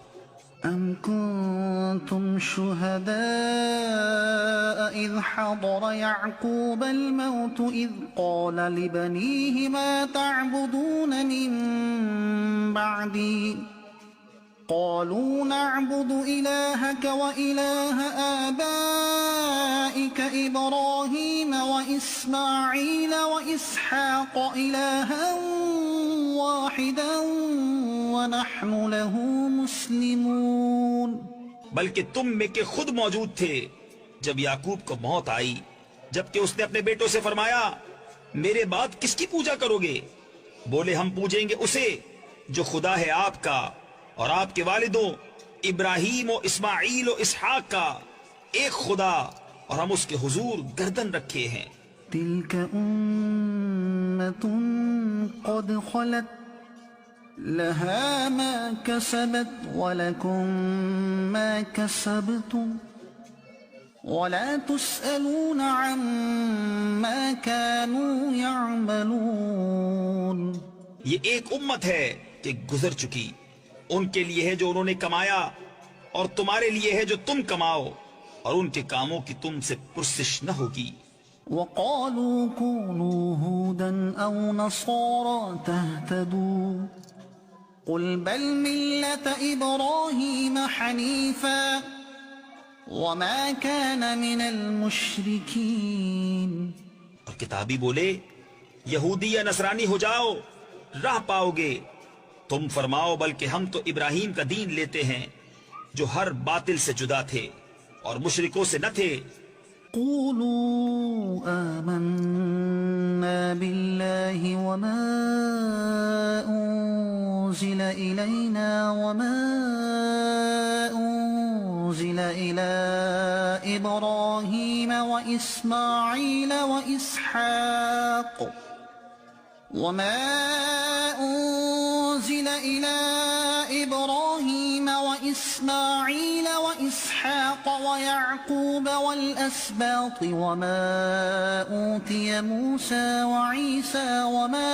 أم كنتم شهداء إذ حضر يعقوب الموت إذ قال لبنيه ما تعبدون من بعدي قالوا نعبد إلهك وإله آبائك إبراهيم وإسماعيل وإسحاق إلها واحدا ونحن له مسلمون. بلکہ تم میں کے خود موجود تھے جب یعقوب کو موت آئی، جبکہ اس نے اپنے بیٹوں سے فرمایا میرے بعد کس کی پوجا کرو گے؟ بولے ہم پوجیں گے اسے جو خدا ہے آپ کا اور آپ کے والدوں ابراہیم و اسماعیل و اسحاق کا، ایک خدا، اور ہم اس کے حضور گردن رکھے ہیں. تلك أمة قد خلت لها ما كسبت ولكم ما كسبتم ولا تسألون عما كانوا يعملون. یہ ایک امت ہے کہ گزر چکی، ان کے لیے ہے جو انہوں نے کمایا، اور تمہارے لیے ہے جو تم کماؤ، اور ان کے کاموں کی تم سے پرسش نہ ہوگی. وقالوا كونوا هودا أو نصارى تهتدوا قل بل ملة إبراهيم حنيفا وما كان من المشركين. اور کتابی بولے یہودی یا نصرانی ہو جاؤ راہ پاؤ گے. تم فرماؤ بلکہ ہم تو ابراہیم کا دین لیتے ہیں جو ہر باطل سے جدا تھے اور مشرکوں سے نہ تھے. قولوا آمنا بالله وما أنزل إلينا وما أنزل إلى إبراهيم وإسماعيل وإسحاق وما أنزل إلى إبراهيم وإسماعيل وإسحاق ويعقوب والأسباط وما أوتي موسى وعيسى وما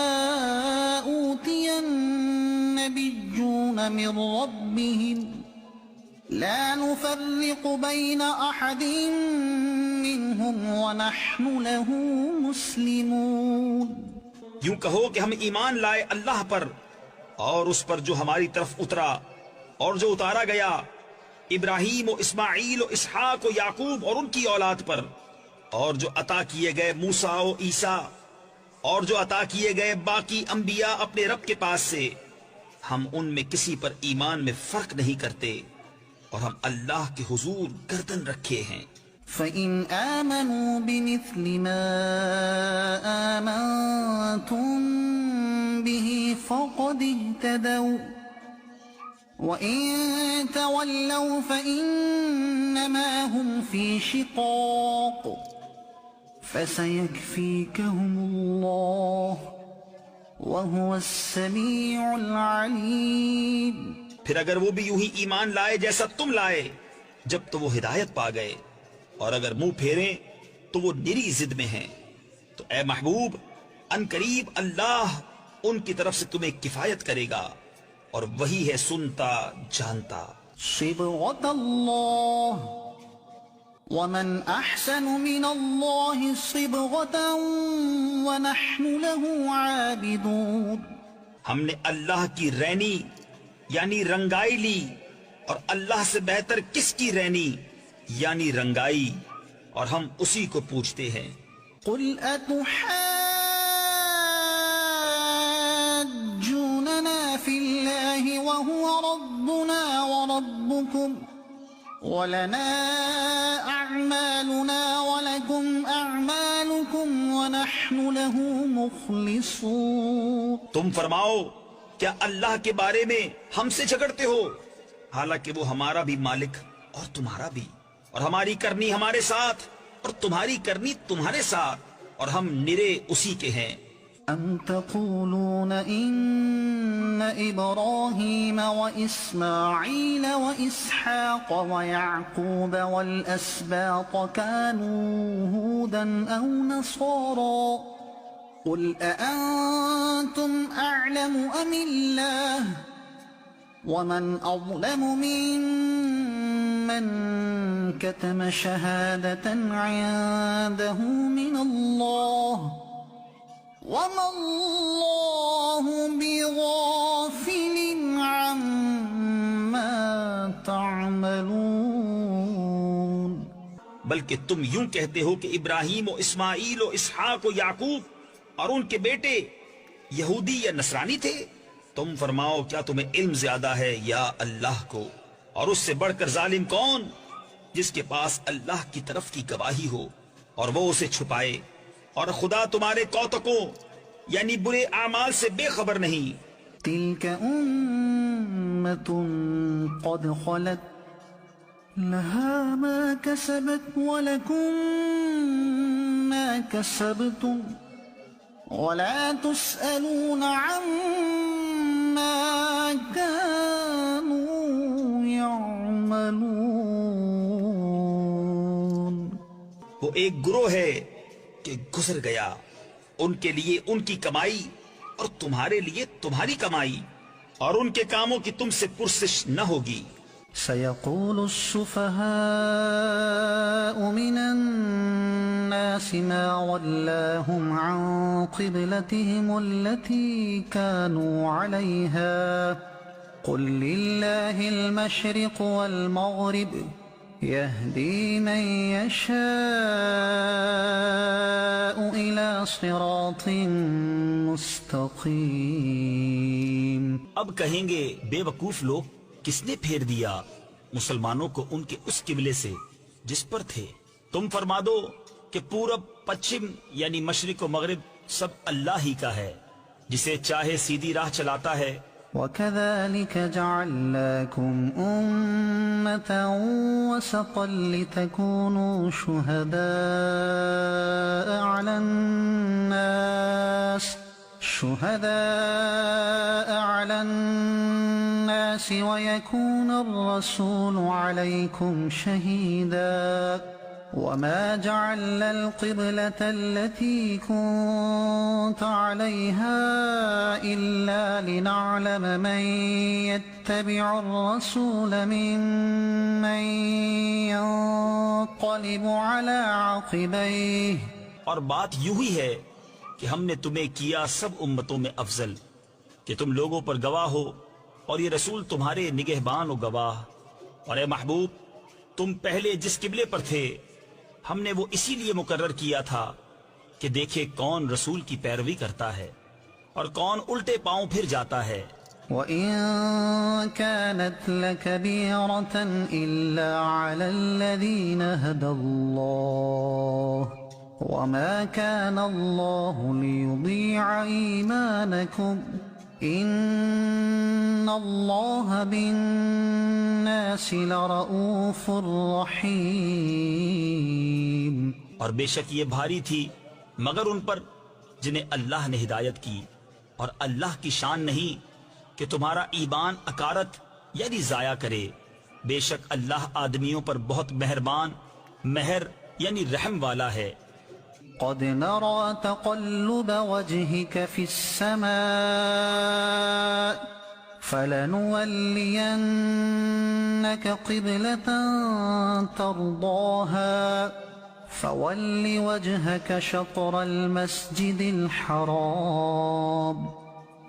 أوتي النبيون من ربهم لا نفرق بين أحد منهم ونحن له مسلمون. یوں کہو کہ ہم ایمان لائے اللہ پر اور اس پر جو ہماری طرف اترا اور جو اتارا گیا ابراہیم و اسماعیل و اسحاق و یعقوب اور ان کی اولاد پر، اور جو عطا کیے گئے موسیٰ و عیسیٰ اور جو عطا کیے گئے باقی انبیاء اپنے رب کے پاس سے. ہم ان میں کسی پر ایمان میں فرق نہیں کرتے اور ہم اللہ کے حضور گردن رکھے ہیں. فإن آمنوا بمثل ما آمنتم به فقد اهتدوا وإن تولوا فإنما هم في شقاق فسيكفيكهم الله وهو السميع العليم۔ پھر اگر وہ بھی یوں ہی ایمان لائے جیسا تم لائے جب تو وہ ہدایت پا گئے، اور اگر منہ پھیریں تو وہ نری ضد میں ہیں، تو اے محبوب عنقریب اللہ ان کی طرف سے تمہیں کفایت کرے گا، اور وہی ہے سنتا جانتا۔ صبغة الله ومن أحسن من الله صبغة ونحن له عابدون۔ ہم نے اللہ کی رینی یعنی رنگائی لی، اور اللہ سے بہتر کس کی رینی یعنی رنگائی، اور ہم اسی کو پوچھتے ہیں۔ قل أتحاجوننا في الله وهو ربنا وربكم ولنا أعمالنا ولكم أعمالكم ونحن له مخلصون۔ تم فرماؤ کیا اللہ کے بارے میں ہم سے جھگڑتے ہو، حالانکہ وہ ہمارا بھی مالک اور تمہارا بھی، اور ہماری کرنی ہمارے ساتھ اور تمہاری کرنی تمہارے ساتھ، اور ہم نرے اسی کے ہیں۔ أم تقولون إن إبراهيم وإسماعيل وإسحاق ويعقوب والأسباط كانوا هودا أو نصارى قل أأنتم أعلم أم الله ومن أظلم ممن كتم شهادة عنده من الله وما الله بغافل عما تعملون۔ بلکہ تم یوں کہتے ہو کہ ابراہیم و اسماعیل و اسحاق و یعقوب اور ان کے بیٹے یہودی یا نصرانی تھے۔ تم فرماؤ کیا تمہیں علم زیادہ ہے یا اللہ کو؟ اور اس سے بڑھ کر ظالم کون جس کے پاس اللہ کی طرف کی گواہی ہو اور وہ اسے چھپائے، اور خدا تمہارے کوتکوں یعنی برے اعمال سے بے خبر نہیں۔ تلك أمة قد خلت لها ما كسبت ولكم ما كسبتم ولا تسألون عما كانوا يعملون۔ وہ ایک گروہ ہے کہ گزر گیا، ان کے لیے ان کی کمائی اور تمہارے لیے تمہاری کمائی، اور ان کے کاموں کی تم سے پرسش نہ ہوگی۔ سيقول السفهاء من الناس ما ولاهم عن قبلتهم التي كانوا عليها قل لله المشرق والمغرب يهدي من يشاء إلى صراط مستقيم۔ اب کہیں گے بے وقوف لوگ کس نے پھیر دیا مسلمانوں کو ان کے اس قبلے سے جس پر تھے؟ تم فرما دو کہ پورب پچھم یعنی مشرق و مغرب سب اللہ ہی کا ہے، جسے چاہے سیدھی راہ چلاتا ہے۔ وَكَذَلِكَ جَعَلْنَاكُمْ أُمَّةً وَسَطًا لِتَكُونُوا شُهَدَاءَ عَلَى النَّاسِ وَيَكُونَ الرَّسُولُ عَلَيْكُمْ شَهِيدًا وَمَا جَعَلْنَا الْقِبْلَةَ الَّتِي كُنتَ عَلَيْهَا إِلَّا لِنَعْلَمَ مَن يَتَّبِعُ الرَّسُولَ مِمَّن يَنقَلِبُ عَلَى عَقِبَيْهِ۔ اور بات یوں ہی ہے کہ ہم نے تمہیں کیا سب امتوں میں افضل کہ تم لوگوں پر گواہ ہو، اور یہ رسول تمہارے نگہبان و گواہ۔ اور اے محبوب تم پہلے جس قبلے پر تھے ہم نے وہ اسی لیے مقرر کیا تھا کہ دیکھے کون رسول کی پیروی کرتا ہے اور کون الٹے پاؤں پھر جاتا ہے، وَإِن كَانَتْ لَكَبِيرَةً إِلَّا عَلَى الَّذِينَ هَدَى اللَّهُ وَمَا كَانَ اللَّهُ لِيُضِيعَ إِيمَانَكُمْ إِنَّ اللَّهَ بِالنَّاسِ لَرَءُوفٌ رَحِيمٌ۔ اور بے شک یہ بھاری تھی مگر ان پر جنہیں اللہ نے ہدایت کی، اور اللہ کی شان نہیں کہ تمہارا ایمان اکارت یعنی ضائع کرے۔ بے شک اللہ آدمیوں پر بہت مہربان، مہر یعنی رحم والا ہے۔ قد نرى تقلب وجهك في السماء فلنولينك قبلة ترضاها فول وجهك شطر المسجد الحرام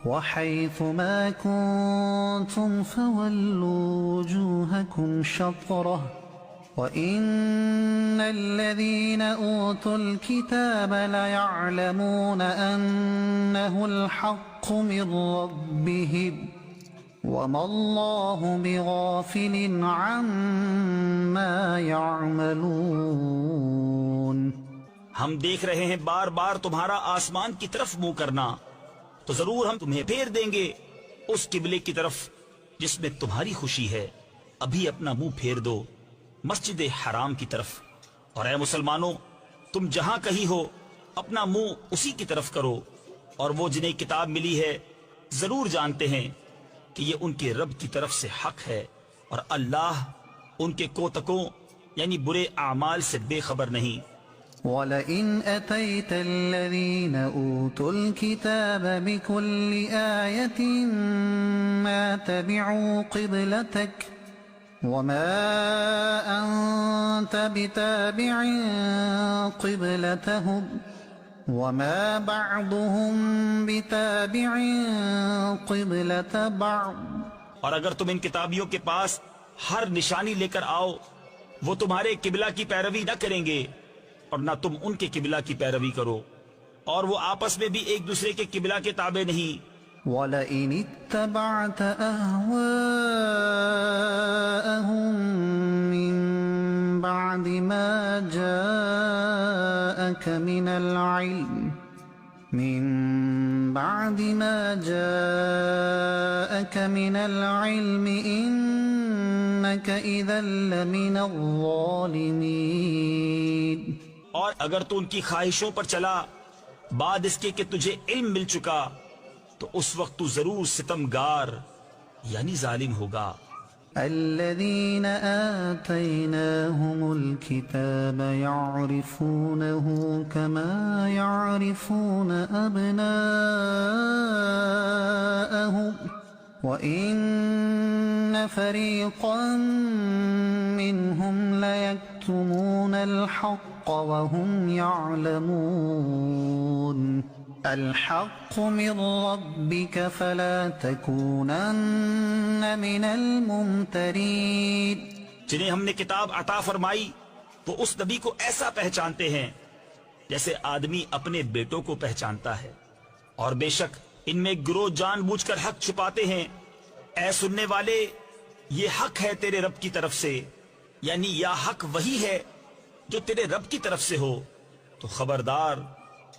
وحيث ما كنتم فولوا وجوهكم شطره وَإِنَّ الَّذِينَ أُوتُوا الْكِتَابَ لَيَعْلَمُونَ أَنَّهُ الْحَقُّ مِنْ رَبِّهِمْ وَمَا اللَّهُ بِغَافِلٍ عَمَّا يَعْمَلُونَ۔ ہم دیکھ رہے ہیں بار بار تمہارا آسمان کی طرف منہ کرنا، تو ضرور ہم تمہیں پھیر دیں گے اس قبلے کی طرف جس میں تمہاری خوشی ہے۔ ابھی اپنا منہ پھیر دو مسجد حرام کی طرف، اور اے مسلمانوں تم جہاں کہیں ہو اپنا منہ اسی کی طرف کرو، اور وہ جنہیں کتاب ملی ہے ضرور جانتے ہیں کہ یہ ان کے رب کی طرف سے حق ہے، اور اللہ ان کے کوتکوں یعنی برے اعمال سے بے خبر نہیں۔ وَلَئِنْ أَتَيْتَ الَّذِينَ أُوتُوا الْكِتَابَ بِكُلِّ آيَةٍ مَا تَبِعُوا قِبْلَتَكَ وَمَا أَنْتَ بِتَابِعٍ قِبْلَتَهُمْ وَمَا بَعْضُهُمْ بِتَابِعٍ قِبْلَةَ بَعْضٍ۔ اور اگر تم ان کتابیوں کے پاس ہر نشانی لے کر آؤ وہ تمہارے قبلہ کی پیروی نہ کریں گے، اور نہ تم ان کے قبلہ کی پیروی کرو، اور وہ آپس میں بھی ایک دوسرے کے قبلہ کے تابع نہیں۔ وَلَئِنِ اتَّبَعْتَ أَهْوَاءَهُمْ مِنْ بَعْدِ مَا جَاءَكَ مِنَ الْعِلْمِ إِنَّكَ إِذًا لَمِنَ الظَّالِمِينَ۔ اور اگر تو ان کی خواہشوں پر چلا بعد اس کے کہ تجھے علم مل چکا تو اس وقت تو ضرور ستمگار یعنی ظالم ہوگا۔ الذين آتيناهم الكتاب يعرفونه كما يعرفون أبناءهم وإن فريقا منهم ليكتمون الحق وهم يعلمون۔ الحق من ربك فلا تكونن من الممترين۔ جنہیں ہم نے کتاب عطا فرمائی وہ اس نبی کو ایسا پہچانتے ہیں جیسے آدمی اپنے بیٹوں کو پہچانتا ہے، اور بے شک ان میں گروہ جان بوجھ کر حق چھپاتے ہیں۔ اے سننے والے یہ حق ہے تیرے رب کی طرف سے، یعنی یا حق وہی ہے جو تیرے رب کی طرف سے ہو، تو خبردار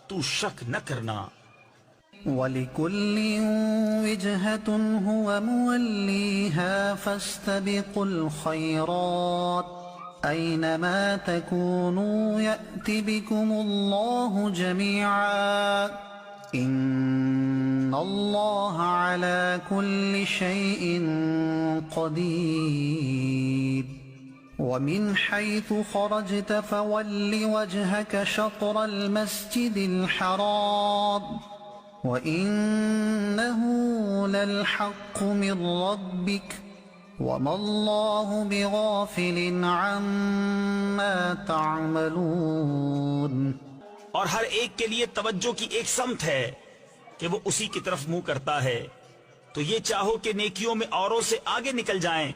تو شک نہ کرنا۔ وَلِكُلٍّ وِجْهَةٌ هُوَ مُوَلِّيهَا فَاسْتَبِقُوا الْخَيْرَاتِ أَيْنَمَا تَكُونُوا يَأْتِ بِكُمُ اللَّهُ جَمِيعًا إِنَّ اللَّهَ عَلَى كُلِّ شَيْءٍ قَدِيرٌ۔ وَمِنْ حَيْثُ خَرَجْتَ فَوَلِّ وَجْهَكَ شَطْرَ الْمَسْجِدِ الْحَرَامِ وَإِنَّهُ لَلْحَقُّ مِنْ رَبِّكَ وَمَا اللَّهُ بِغَافِلٍ عَمَّا تَعْمَلُونَ۔ اور ہر ایک کے لیے توجہ کی ایک سمت ہے کہ وہ اسی کی طرف منہ کرتا ہے، تو یہ چاہو کہ نیکیوں میں اوروں سے آگے نکل جائیں،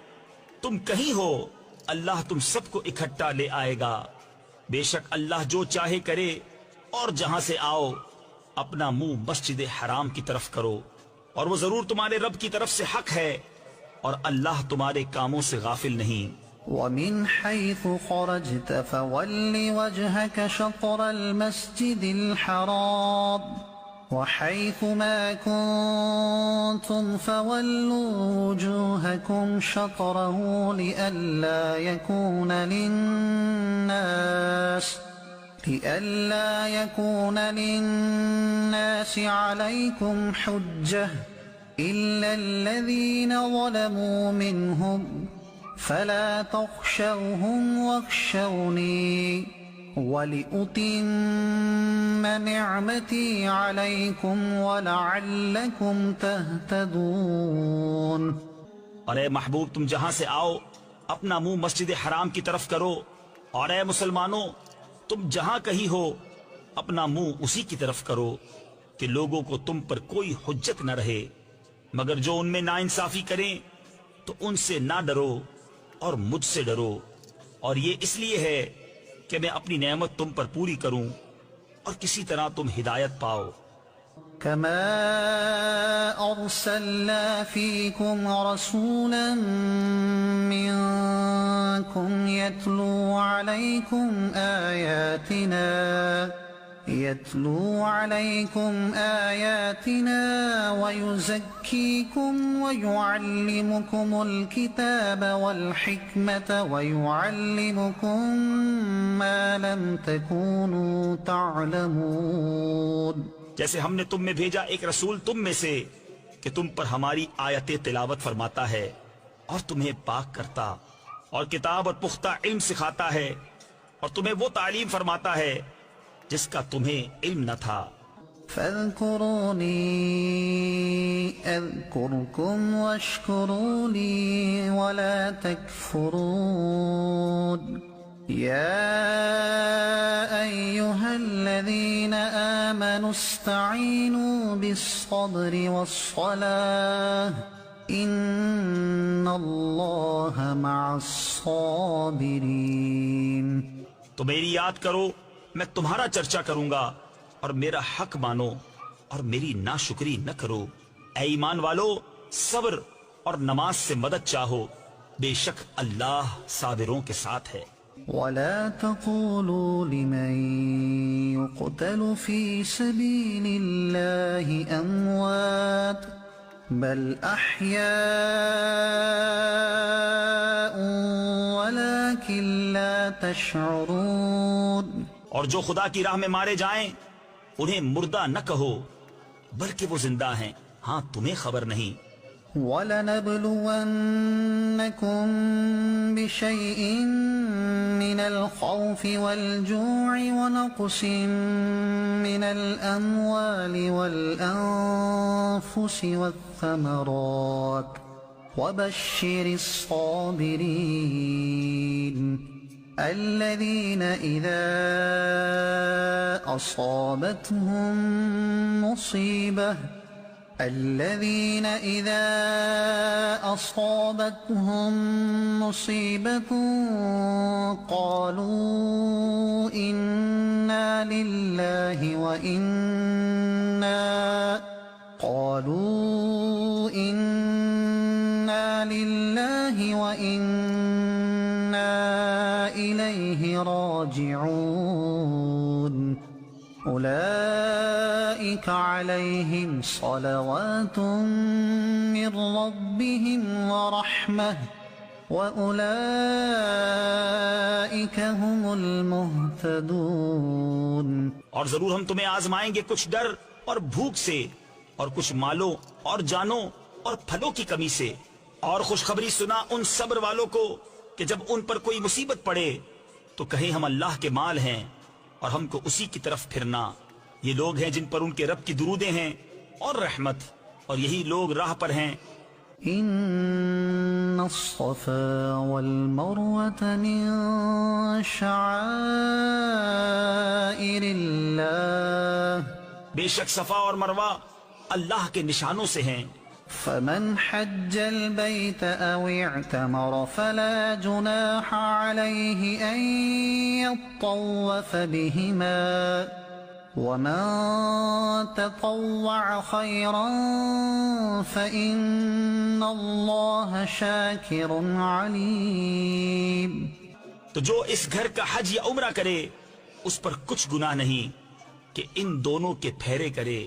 تم کہیں ہو اللہ تم سب کو اکٹھا لے آئے گا۔ بے شک اللہ جو چاہے کرے، اور جہاں سے آؤ اپنا منہ مسجد حرام کی طرف کرو، اور وہ ضرور تمہارے رب کی طرف سے حق ہے اور اللہ تمہارے کاموں سے غافل نہیں۔ ومن حيث خرجت فول وجهك شطر المسجد الحرام وحيث ما كنتم فولوا وجوهكم شطره لئلا يكون للناس عليكم حجة إلا الذين ظلموا منهم فلا تخشوهم واخشوني ولأتم نعمتي عليكم ولعلكم تهتدون۔ اور اے محبوب تم جہاں سے آؤ اپنا منہ مسجد حرام کی طرف کرو، اور اے مسلمانوں تم جہاں کہیں ہو اپنا منہ اسی کی طرف کرو کہ لوگوں کو تم پر کوئی حجت نہ رہے، مگر جو ان میں ناانصافی کریں تو ان سے نہ ڈرو اور مجھ سے ڈرو، اور یہ اس لیے ہے کہ میں اپنی نعمت تم پر پوری کروں اور کسی طرح تم ہدایت پاؤ۔ كما أرسلنا فيكم رسولا منكم يتلو عليكم آياتنا ويزكيكم ويعلمكم الكتاب والحكمة ويعلمكم ما لم تكونوا تعلمون۔ جیسے ہم نے تم میں بھیجا ایک رسول تم میں سے کہ تم پر ہماری آیتیں تلاوت فرماتا ہے اور تمہیں پاک کرتا اور کتاب اور پختہ علم سکھاتا ہے اور تمہیں وہ تعلیم فرماتا ہے جس کا تمہیں علم نہ تھا۔ فاذكروني اذكركم واشكروا لي ولا تكفرون۔ يا أيها الذين آمنوا استعينوا بالصبر والصلاة إن الله مع الصابرين۔ تو میری یاد کرو، میں تمہارا چرچا کروں گا، اور میرا حق مانو اور میری ناشکری نہ کرو۔ اے ایمان والو صبر اور نماز سے مدد چاہو، بے شک اللہ صابروں کے ساتھ ہے۔ ولا تقولوا لمن يقتل في سبيل الله أموات بل أحياء ولكن لا تشعرون۔ اور جو خدا کی راہ میں مارے جائیں انہیں مردہ نہ کہو بلکہ وہ زندہ ہیں، ہاں تمہیں خبر نہیں۔ وَلَنَبْلُوَنَّكُمْ بِشَيْءٍ مِّنَ الْخَوْفِ وَالْجُوعِ وَنَقْصٍ مِّنَ الْأَمْوَالِ وَالْأَنفُسِ وَالثَّمَرَاتِ وَبَشِّرِ الصَّابِرِينَ الذين إذا أصابتهم مصيبة قالوا إنا لله وإنا إليه راجعون أولئك عليهم صلوات من ربهم ورحمة وأولئك هم المهتدون۔ اور ضرور ہم تمہیں آزمائیں گے کچھ ڈر اور بھوک سے، اور کچھ مالوں اور جانوں اور پھلوں کی کمی سے، اور خوشخبری سنا ان صبر والوں کو کہ جب ان پر کوئی مصیبت پڑے تو کہیں ہم اللہ کے مال ہیں اور ہم کو اسی کی طرف پھرنا۔ یہ لوگ ہیں جن پر ان کے رب کی درودیں ہیں اور رحمت، اور یہی لوگ راہ پر ہیں۔ إن الصفا والمروة من شعائر الله بے شک صفا اور مروہ اللہ کے نشانوں سے ہیں۔ فمن حج البيت أو اعتمر فلا جناح عليه أن يطوف بهما ومن تطوع خيرا فإن الله شاكر عليم. تو جو اس گھر کا حج یا عمرہ کرے اس پر کچھ گناہ نہیں کہ ان دونوں کے پھیرے کرے،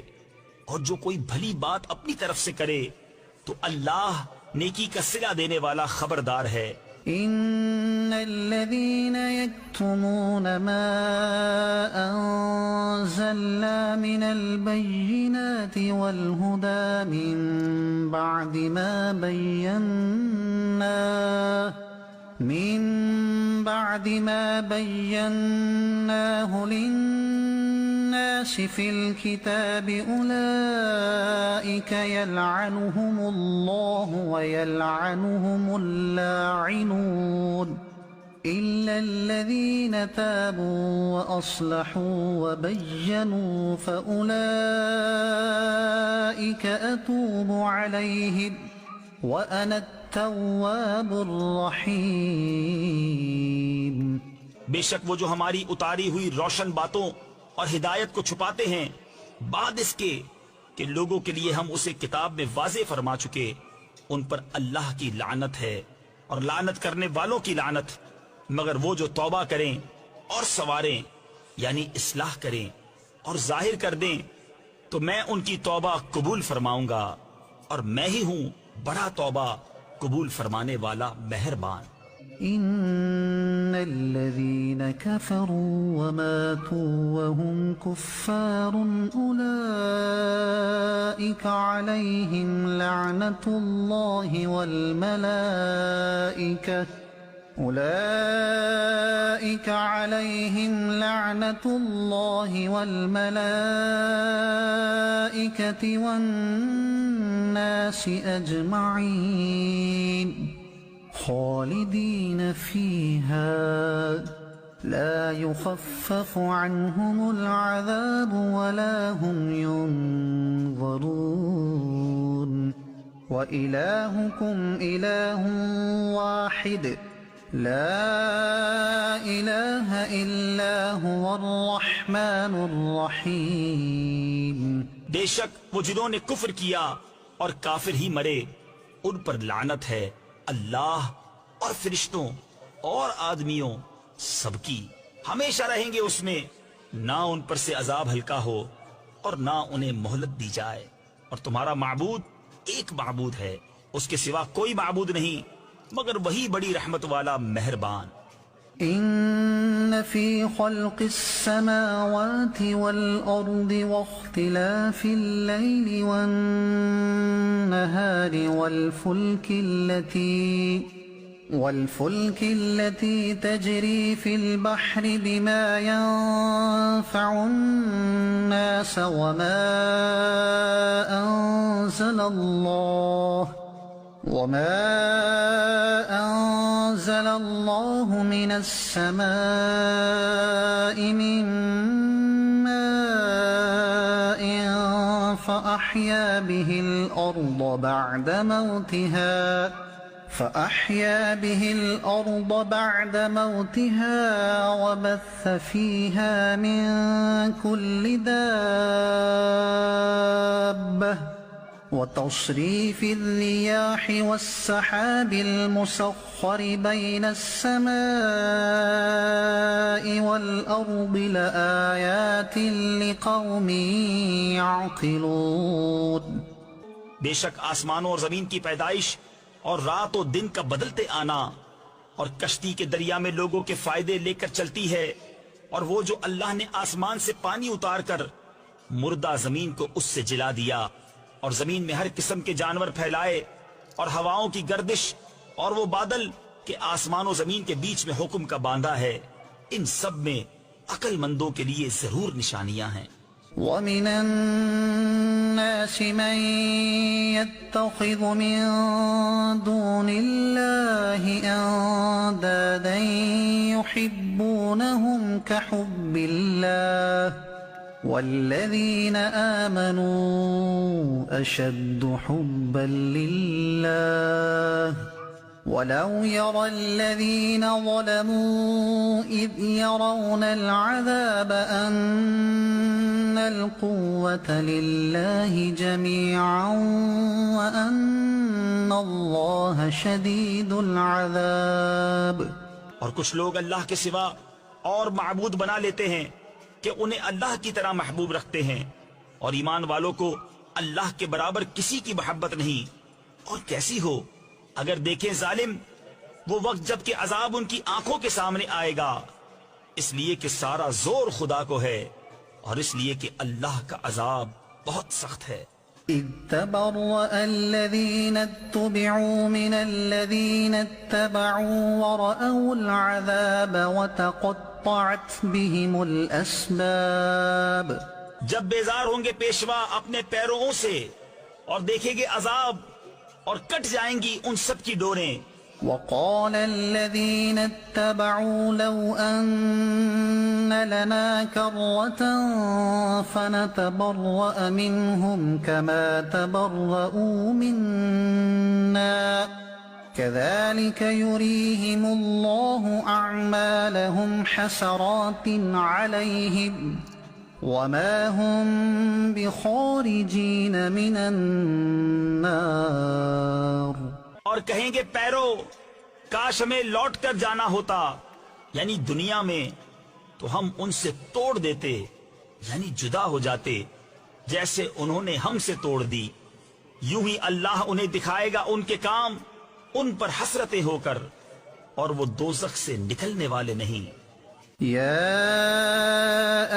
اور جو کوئی بھلی بات اپنی طرف سے کرے تو اللہ نیکی کا صلہ دینے والا خبردار ہے. إن الذين يكتمون ما أنزلنا من البينات والهدى من بعد ما بيناه للناس في الكتاب أولئك يلعنهم الله ويلعنهم اللاعنون إلا الذين تابوا وأصلحوا وبينوا فأولئك أتوب عليهم وأنا التواب الرحيم. بے شک وہ جو ہماری اتاری ہوئی روشن باتوں اور ہدایت کو چھپاتے ہیں بعد اس کے کہ لوگوں کے لیے ہم اسے کتاب میں واضح فرما چکے، ان پر اللہ کی لعنت ہے اور لعنت کرنے والوں کی لعنت، مگر وہ جو توبہ کریں اور سواریں یعنی اصلاح کریں اور ظاہر کر دیں تو میں ان کی توبہ قبول فرماؤں گا، اور میں ہی ہوں بڑا توبہ قبول فرمانے والا مہربان. إن الذين كفروا وماتوا وهم كفار أولئك عليهم لعنة الله والملائكة والناس أجمعين خالدين فيها لا يخفف عنهم العذاب ولا هم ينظرون. وإلهكم إله واحد لا إله إلا هو الرحمن الرحيم. بے شک وہ جنہوں نے کفر کیا اور کافر ہی مرے ان پر لعنت ہے اللہ اور فرشتوں اور آدمیوں سب کی، ہمیشہ رہیں گے اس میں، نہ ان پر سے عذاب ہلکا ہو اور نہ انہیں مہلت دی جائے. اور تمہارا معبود ایک معبود ہے، اس کے سوا کوئی معبود نہیں مگر وہی بڑی رحمت والا مہربان. إن في خلق السماوات والأرض واختلاف الليل والنهار والفلك التي تجري في البحر بما ينفع الناس وما أنزل الله من السماء من ماء فأحيا به الأرض بعد موتها وبث فيها من كل دابة وتصريف الرياح والسحاب المسخر بين السماء والأرض لآيات لقوم يعقلون. بے شک آسمانوں اور زمین کی پیدائش اور رات و دن کا بدلتے آنا اور کشتی کے دریا میں لوگوں کے فائدے لے کر چلتی ہے، اور وہ جو اللہ نے آسمان سے پانی اتار کر مردہ زمین کو اس سے جلا دیا اور زمین میں ہر قسم کے جانور پھیلائے، اور ہواؤں کی گردش اور وہ بادل کہ آسمان و زمین کے بیچ میں حکم کا باندھا ہے، ان سب میں عقل مندوں کے لیے ضرور نشانیاں ہیں. وَمِنَ النَّاسِ مَن يَتَّخِذُ مِن دُونِ اللَّهِ أَندَادًا يُحِبُّونَهُمْ كَحُبِّ اللَّهِ وَالَّذِينَ آمَنُوا أَشَدُّ حُبًّا لِلَّهِ ولو يرى الذين ظلموا إذ يرون العذاب أن القوة لله جميعا وأن الله شديد العذاب. اور کچھ لوگ اللہ کے سوا اور معبود بنا لیتے ہیں کہ انہیں اللہ کی طرح محبوب رکھتے ہیں، اور ایمان والوں کو اللہ کے برابر کسی کی محبت نہیں. اور کیسی ہو اگر دیکھیں ظالم وہ وقت جب کہ عذاب ان کی آنکھوں کے سامنے آئے گا، اس لیے کہ سارا زور خدا کو ہے اور اس لیے کہ اللہ کا عذاب بہت سخت ہے. إذ تبرأ الذين اتبعوا من الذين اتبعوا ورأوا العذاب وتقطعت بهم الأسباب. جب بیزار ہوں گے پیشوا اپنے پیرووں سے اور دیکھیں گے عذاب اور کٹ جائیں گی ان سب کی ڈوریں. وقال الذين اتبعوا لو أن لنا كرة فنتبرأ منهم كما تبرؤوا منا كذلك يريهم الله أعمالهم حسرات عليهم وما هم بخارجين من النار. اور کہیں گے پیرو کاش ہمیں لوٹ کر جانا ہوتا، یعنی دنیا میں، تو ہم ان سے توڑ دیتے، یعنی جدا ہو جاتے جیسے انہوں نے ہم سے توڑ دی. یوں ہی اللہ انہیں دکھائے گا ان کے کام ان پر حسرتیں ہو کر، اور وہ دوزخ سے نکلنے والے نہیں. يا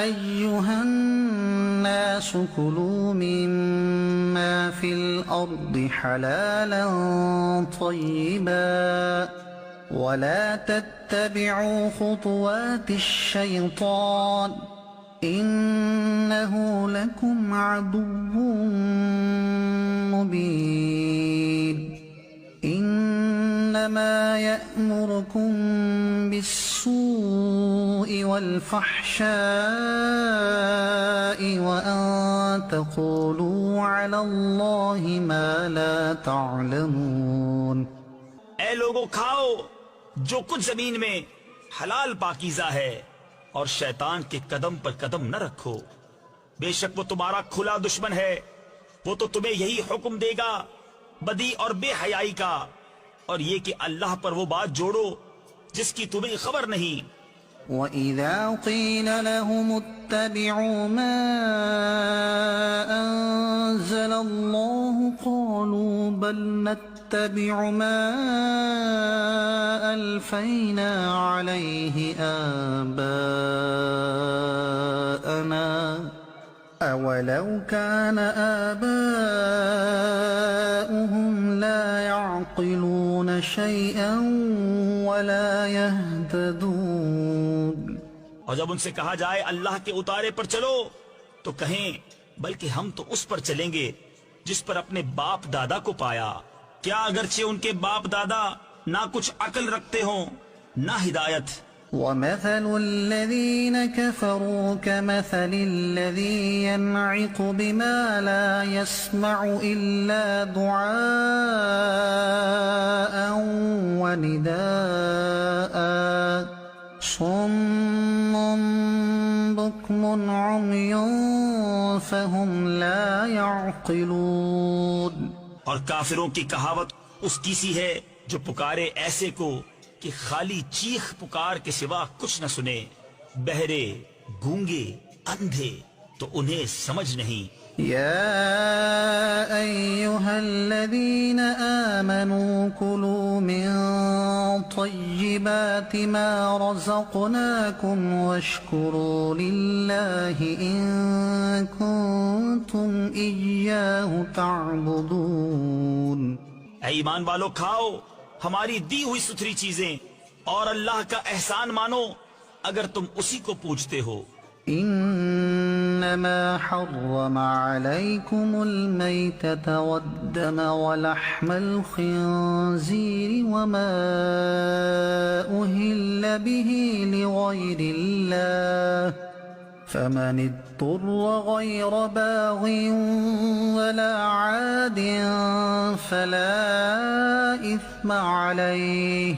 أيها الناس كلوا مما في الأرض حلالا طيبا ولا تتبعوا خطوات الشيطان إنه لكم عدو مبين. إنما يأمركم بالسوء والفحشاء وأن تقولوا على الله ما لا تعلمون. اے لوگوں کھاؤ جو کچھ زمین میں حلال پاکیزہ ہے، اور شیطان کے قدم پر قدم نہ رکھو، بے شک وہ تمہارا کھلا دشمن ہے. وہ تو تمہیں یہی حکم دے گا بدی اور بے حیائی کا، اور یہ کہ اللہ پر وہ بات جوڑو جس کی تمہیں خبر نہیں. وَإِذَا قِيلَ لَهُمُ اتَّبِعُوا مَا أَنزَلَ اللَّهُ قَالُوا بَلْ نَتَّبِعُ مَا أَلْفَيْنَا عَلَيْهِ آبَاءَنَا أَوَلَوْ كَانَ آبَاؤُهُمْ لَا يَعْقِلُونَ شَيْئًا وَلَا يَهْتَدُونَ. اور جب ان سے کہا جائے اللہ کے اتارے پر چلو تو کہیں بلکہ ہم تو اس پر چلیں گے جس پر اپنے باپ دادا کو پایا، کیا اگرچہ ان کے باپ دادا نہ کچھ عقل رکھتے ہوں نہ ہدایت. وَمَثَلُ الَّذِينَ كَفَرُوا كَمَثَلِ الَّذِي يَنْعِقُ بِمَا لَا يَسْمَعُ إِلَّا دُعَاءً وَنِدَاءً صُمٌّ بُكْمٌ عُمْيٌ فَهُمْ لَا يَعْقِلُونَ. اور کافروں کی کہاوت اس کی سی ہے جو پکارے ایسے کو کہ خالی چیخ پکار کے سوا کچھ نہ سنے، بہرے، گونگے، اندھے تو انہیں سمجھ نہیں. يا أيها الذين آمنوا كلوا من طيبات ما رزقناكم واشكروا لله إن كنتم إياه تعبدون. اے ایمان والو کھاؤ ہماری دی ہوئی ستھری چیزیں اور اللہ کا احسان مانو اگر تم اسی کو پوجتے ہو. إنما حرم عليكم الميتة والدم ولحم الخنزير وما أهل به لغير الله فمن اضطر غير باغ ولا عاد فلا إثم عليه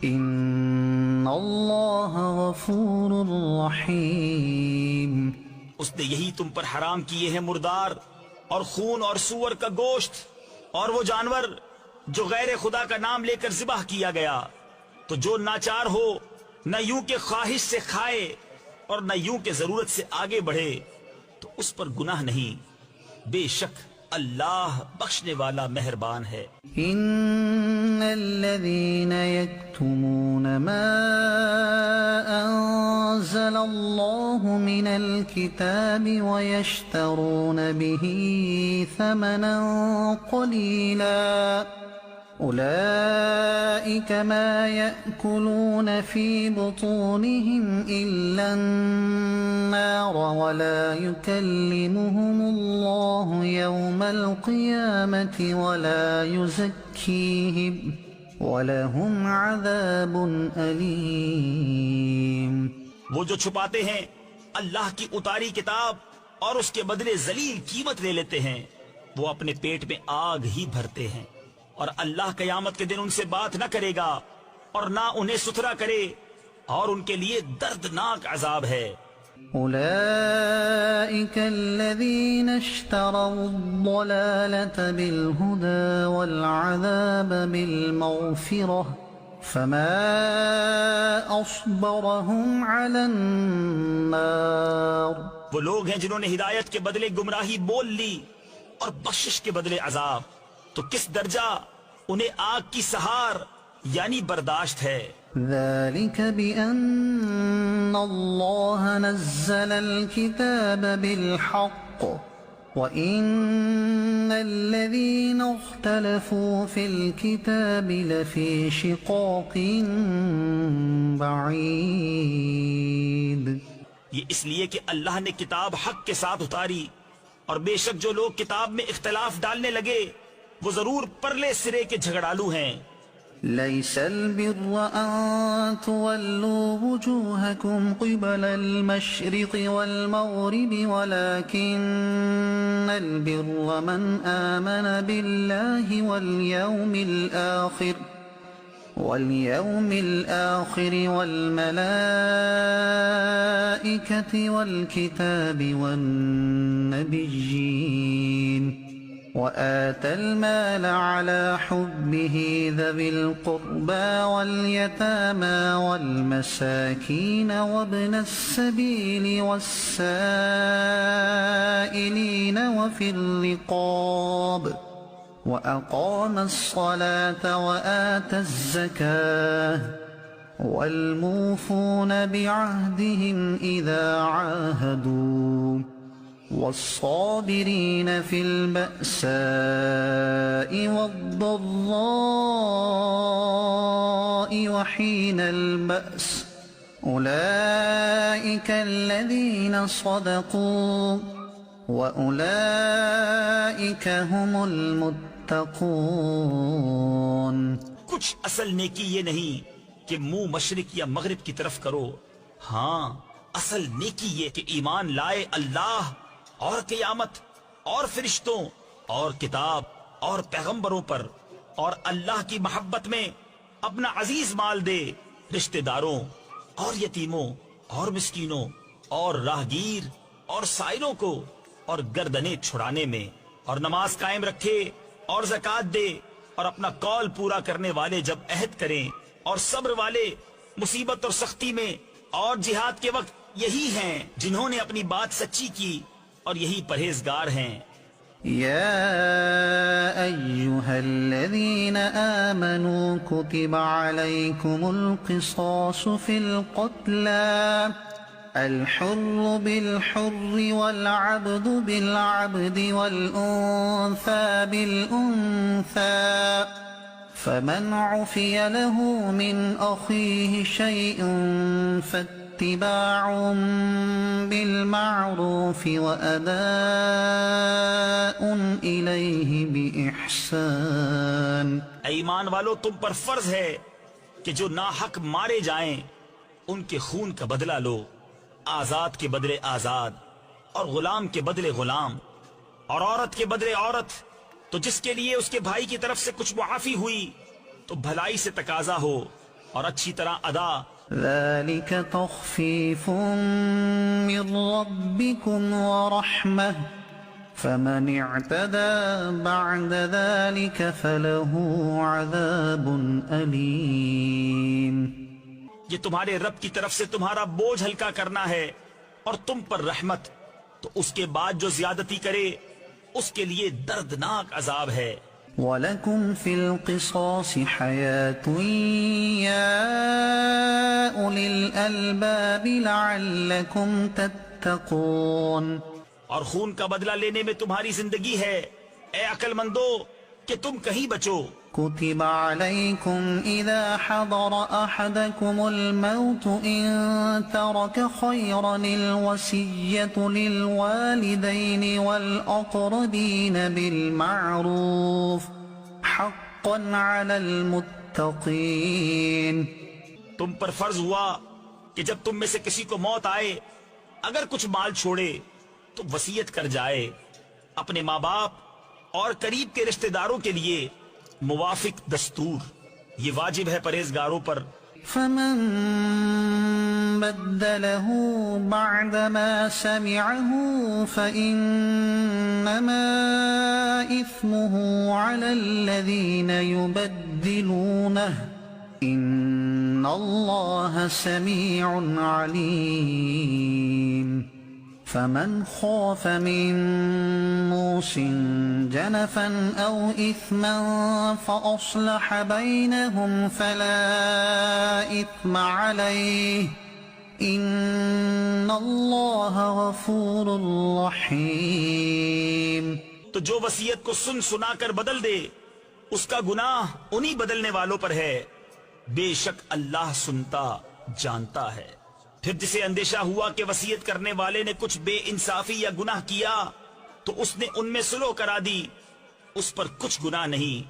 إن الله غفور رحيم۔ اس نے یہی تم پر حرام کیے ہیں مردار اور خون اور سور کا گوشت اور وہ جانور جو غیر خدا کا نام لے کر ذبح کیا گیا، تو جو ناچار ہو نہ یوں کہ خواہش سے کھائے اور نہ یوں کہ ضرورت سے آگے بڑھے تو اس پر گناہ نہیں، بے شک اللہ بخشنے والا مہربان ہے۔ إن الذين يكتمون ما أنزل الله من الكتاب ويشترون به ثمنا قليلا أولئك ما يأكلون في بطونهم إلا النار ولا يكلمهم الله يوم القيامة ولا يزكيهم ولهم عذاب أليم۔ وہ جو چھپاتے ہیں اللہ کی اتاری کتاب اور اس کے بدلے ذلیل قیمت لے لیتے ہیں، وہ اپنے پیٹ میں آگ ہی بھرتے ہیں، اور اللہ قیامت کے دن ان سے بات نہ کرے گا اور نہ انہیں ستھرا کرے، اور ان کے لیے دردناک عذاب ہے۔ أولئك الذين اشتروا الضلالة بالهدى والعذاب بالمغفرة فما أصبرهم على النار۔ وہ لوگ ہیں جنہوں نے ہدایت کے بدلے گمراہی بول لی اور بخشش کے بدلے عذاب، تو کس درجہ انہیں آگ کی سہار یعنی برداشت ہے۔ ذلك بأن الله نزل الكتاب بالحق وإن الذين اختلفوا في الكتاب لفي شقاق بعيد۔ یہ اس لیے کہ اللہ نے کتاب حق کے ساتھ اتاری، اور بے شک جو لوگ کتاب میں اختلاف ڈالنے لگے وہ ضرور پرلے سرے کے جھگڑالو ہیں۔ ليس البر أن تولوا وجوهكم قبل المشرق والمغرب ولكن البر من آمن بالله واليوم الآخر والملائكة والكتاب والنبيين وآتى المال على حبه ذوي القربى واليتامى والمساكين وابن السبيل والسائلين وفي الرقاب وأقام الصلاة وآتى الزكاة والموفون بعهدهم إذا عاهدوا والصابرين في البأساء والضراء وحين البأس أولئك الذين صدقوا وأولئك هم المتقون۔ کچھ اصل نیکی یہ نہیں کہ منہ مشرق یا مغرب کی طرف کرو، ہاں اصل نیکی یہ کہ ایمان لائے اللہ اور قیامت اور فرشتوں اور کتاب اور پیغمبروں پر، اور اللہ کی محبت میں اپنا عزیز مال دے رشتہ داروں اور یتیموں اور مسکینوں اور راہگیر اور سائلوں کو، اور گردنیں چھڑانے میں، اور نماز قائم رکھے اور زکوٰۃ دے، اور اپنا قول پورا کرنے والے جب عہد کریں، اور صبر والے مصیبت اور سختی میں اور جہاد کے وقت یہی ہیں جنہوں نے اپنی بات سچی کی، اور یہی پرہیزگار ہیں۔ يا أيها الذين آمنوا كتب عليكم القصاص في القتلى الحر بالحر والعبد بالعبد والأنثى بالأنثى فمن عفي له من أخيه شيء فاتباع بالمعروف وأداء إليه بإحسان۔ اے ایمان والو، تم پر فرض ہے کہ جو ناحق مارے جائیں ان کے خون کا بدلہ لو، آزاد کے بدلے آزاد اور غلام کے بدلے غلام اور عورت کے بدلے عورت، تو جس کے لیے اس کے بھائی کی طرف سے کچھ معافی ہوئی تو بھلائی سے تقاضا ہو اور اچھی طرح ادا۔ ذلك تخفيف من ربكم ورحمة فمن اعتدى بعد ذلك فله عذاب أليم۔ یہ تمہارے رب کی طرف سے تمہارا بوجھ ہلکا کرنا ہے اور تم پر رحمت، تو اس کے بعد جو زیادتی کرے اس کے لیے دردناک عذاب ہے۔ وَلَكُمْ فِي الْقِصَاصِ حَيَاةٌ يَا أُولِي الْأَلْبَابِ لَعَلَّكُمْ تَتَّقُونَ۔ اور خون کا بدلہ لینے میں تمہاری زندگی ہے، اے عقل مندو، کہ تم کہیں بچو۔ كتب عليكم إذا حضر أحدكم الموت إن ترك خيرا الوصية للوالدين والأقربين بالمعروف حقا على المتقين۔ تم پر فرض ہوا کہ جب تم میں سے کسی کو موت آئے، اگر کچھ مال چھوڑے تو وصیت کر جائے اپنے ماں باپ اور قریب کے رشتہ داروں کے لیے موافق دستور، یہ واجب ہے پرہیزگاروں پر۔ فمن بدله بعدما سمعه فإنما إثمه على الذين يبدلونه إن الله سميع عليم۔ فمن خاف من موص جنفا أو إثما فأصلح بينهم فلا إثم عليه إن الله غفور رحيم۔ تو جو وصیت کو سن سنا کر بدل دے اس کا گناہ انہی بدلنے والوں پر ہے، بے شک اللہ سنتا جانتا ہے۔ پھر جسے اندیشہ ہوا کہ وصیت کرنے والے نے کچھ بے انصافی یا گناہ کیا تو اس نے ان میں صلح کرا دی، اس پر کچھ گناہ نہیں،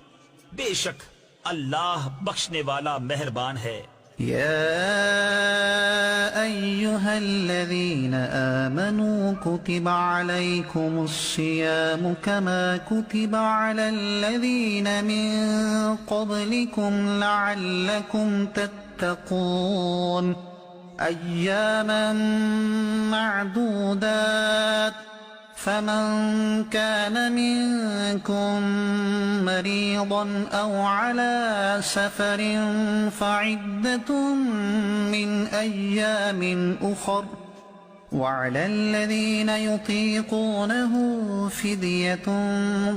بے شک اللہ بخشنے والا مہربان ہے۔ يا أيها الذين آمنوا كتب عليكم الصيام كما كتب على الذين من قبلكم لعلكم تتقون أياما معدودات فمن كان منكم مريضا أو على سفر فعدة من أيام أخر وعلى الذين يطيقونه فدية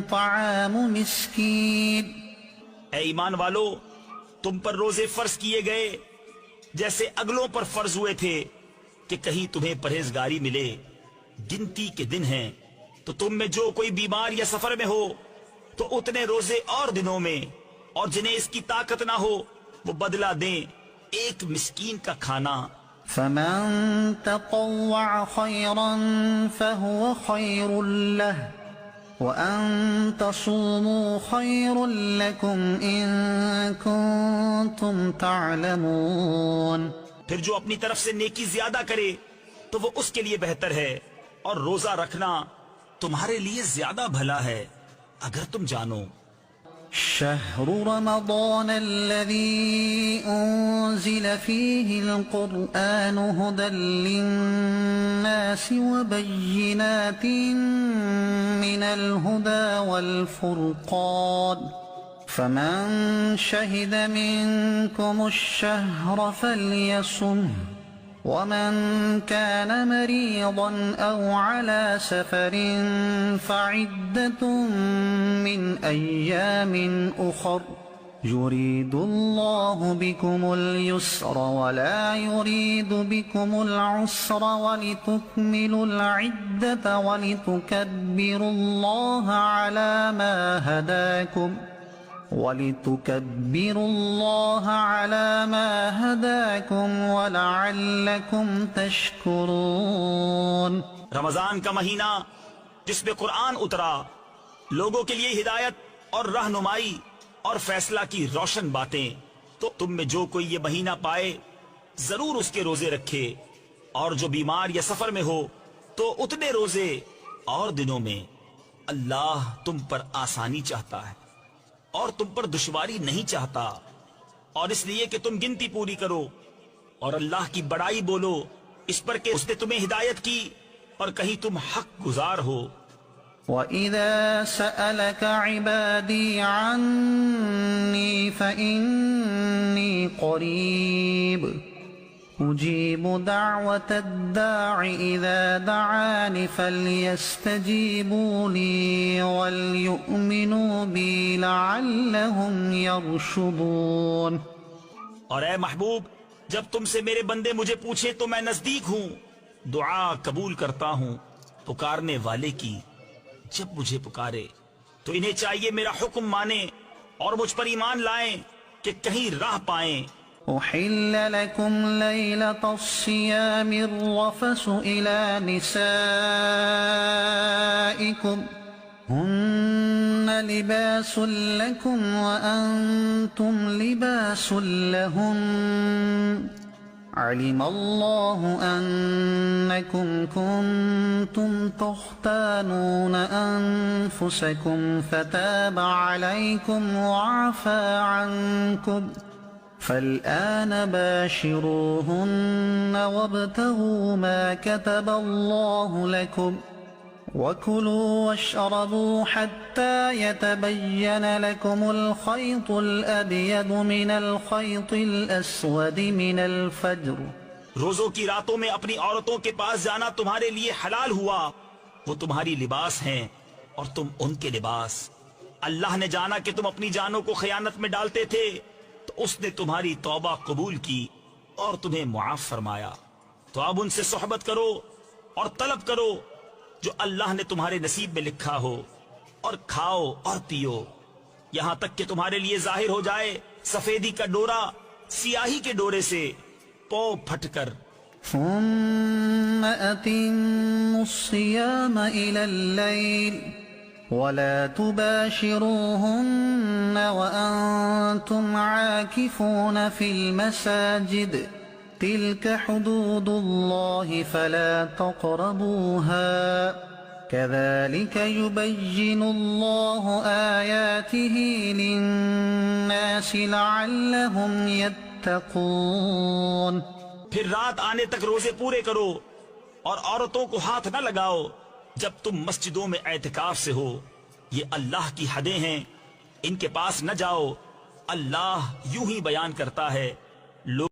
طعام مسكين۔ اے ایمان والو، تم پر روزے فرض کیے گئے جیسے اگلوں پر فرض ہوئے تھے کہ کہیں تمہیں پرہیزگاری ملے۔ گنتی کے دن ہیں تو تم میں جو کوئی بیمار یا سفر میں ہو تو اتنے روزے اور دنوں میں، اور جنہیں اس کی طاقت نہ ہو وہ بدلہ دیں ایک مسکین کا کھانا۔ فمن تطوع خيرا فهو خير له وأن تصوموا خير لكم إن كنتم تعلمون۔ پھر جو اپنی طرف سے نیکی زیادہ کرے تو وہ اس کے لیے بہتر ہے، اور روزہ رکھنا تمہارے لیے زیادہ بھلا ہے اگر تم جانو۔ شهر رمضان الذي أنزل فيه القرآن هدى للناس وبينات من الهدى والفرقان فمن شهد منكم الشهر فليصمه ومن كان مريضا أو على سفر فعدة من أيام أخر يريد الله بكم اليسر ولا يريد بكم العسر ولتكملوا العدة ولتكبروا الله على ما هداكم ولعلكم تشكرون۔ رمضان کا مہینہ جس میں قرآن اترا، لوگوں کے لیے ہدایت اور رہنمائی اور فیصلہ کی روشن باتیں، تو تم میں جو کوئی یہ مہینہ پائے ضرور اس کے روزے رکھے، اور جو بیمار یا سفر میں ہو تو اتنے روزے اور دنوں میں اللہ تم پر آسانی چاہتا ہے اور تم پر دشواری نہیں چاہتا، اور اس لیے کہ تم گنتی پوری کرو اور اللہ کی بڑائی بولو اس پر کہ اس نے تمہیں ہدایت کی اور کہیں تم حق گزار ہو۔ وَإِذَا سَأَلَكَ عِبَادِي عَنِّي فَإِنِّي قَرِيبٌ أُجِيبُ دَعْوَةَ الدَّاعِ إِذَا دَعَانِ فَلْيَسْتَجِيبُوا لِي وَلْيُؤْمِنُوا بِي لَعَلَّهُمْ يَرْشُدُونَ۔ اور اے محبوب، جب تم سے میرے بندے مجھے پوچھیں تو میں نزدیک ہوں، دعا قبول کرتا ہوں پکارنے والے کی۔ جب مجھے پکارے تو انہیں چاہیے میرا حکم مانیں اور مجھ پر ایمان لائیں کہ کہیں راہ پائیں۔ أحل لكم ليلة الصيام الرفث إلى نسائكم هن لباس لكم وأنتم لباس لهن علم الله أنكم كنتم تختانون أنفسكم فتاب عليكم وعفى عنكم فالآن باشروهن وابتغوا ما كتب الله لكم وكلوا واشربوا حتى يتبين لكم الخيط الأبيض من الخيط الأسود من الفجر۔ روزوں کی راتوں میں اپنی عورتوں کے پاس جانا تمہارے لیے حلال ہوا، وہ تمہاری لباس ہیں اور تم ان کے لباس۔ اللہ نے جانا کہ تم اپنی جانوں کو خیانت میں ڈالتے تھے تو اس نے تمہاری توبہ قبول کی اور تمہیں معاف فرمایا، تو اب ان سے صحبت کرو اور طلب کرو جو اللہ نے تمہارے نصیب میں لکھا ہو، اور کھاؤ اور پیو یہاں تک کہ تمہارے لیے ظاہر ہو جائے سفیدی کا ڈورا سیاہی کے ڈورے سے پو پھٹ کر۔ ثم أتموا الصيام إلى الليل ولا تباشروهن وأنتم عاكفون في المساجد تلك حدود الله فلا تقربوها كذلك يبين الله آياته للناس لعلهم يتقون۔ پھر رات آنے تک روزے پورے کرو اور عورتوں کو ہاتھ نہ لگاؤ جب تم مسجدوں میں اعتکاف سے ہو، یہ اللہ کی حدیں ہیں، ان کے پاس نہ جاؤ۔ اللہ یوں ہی بیان کرتا ہے، لوگ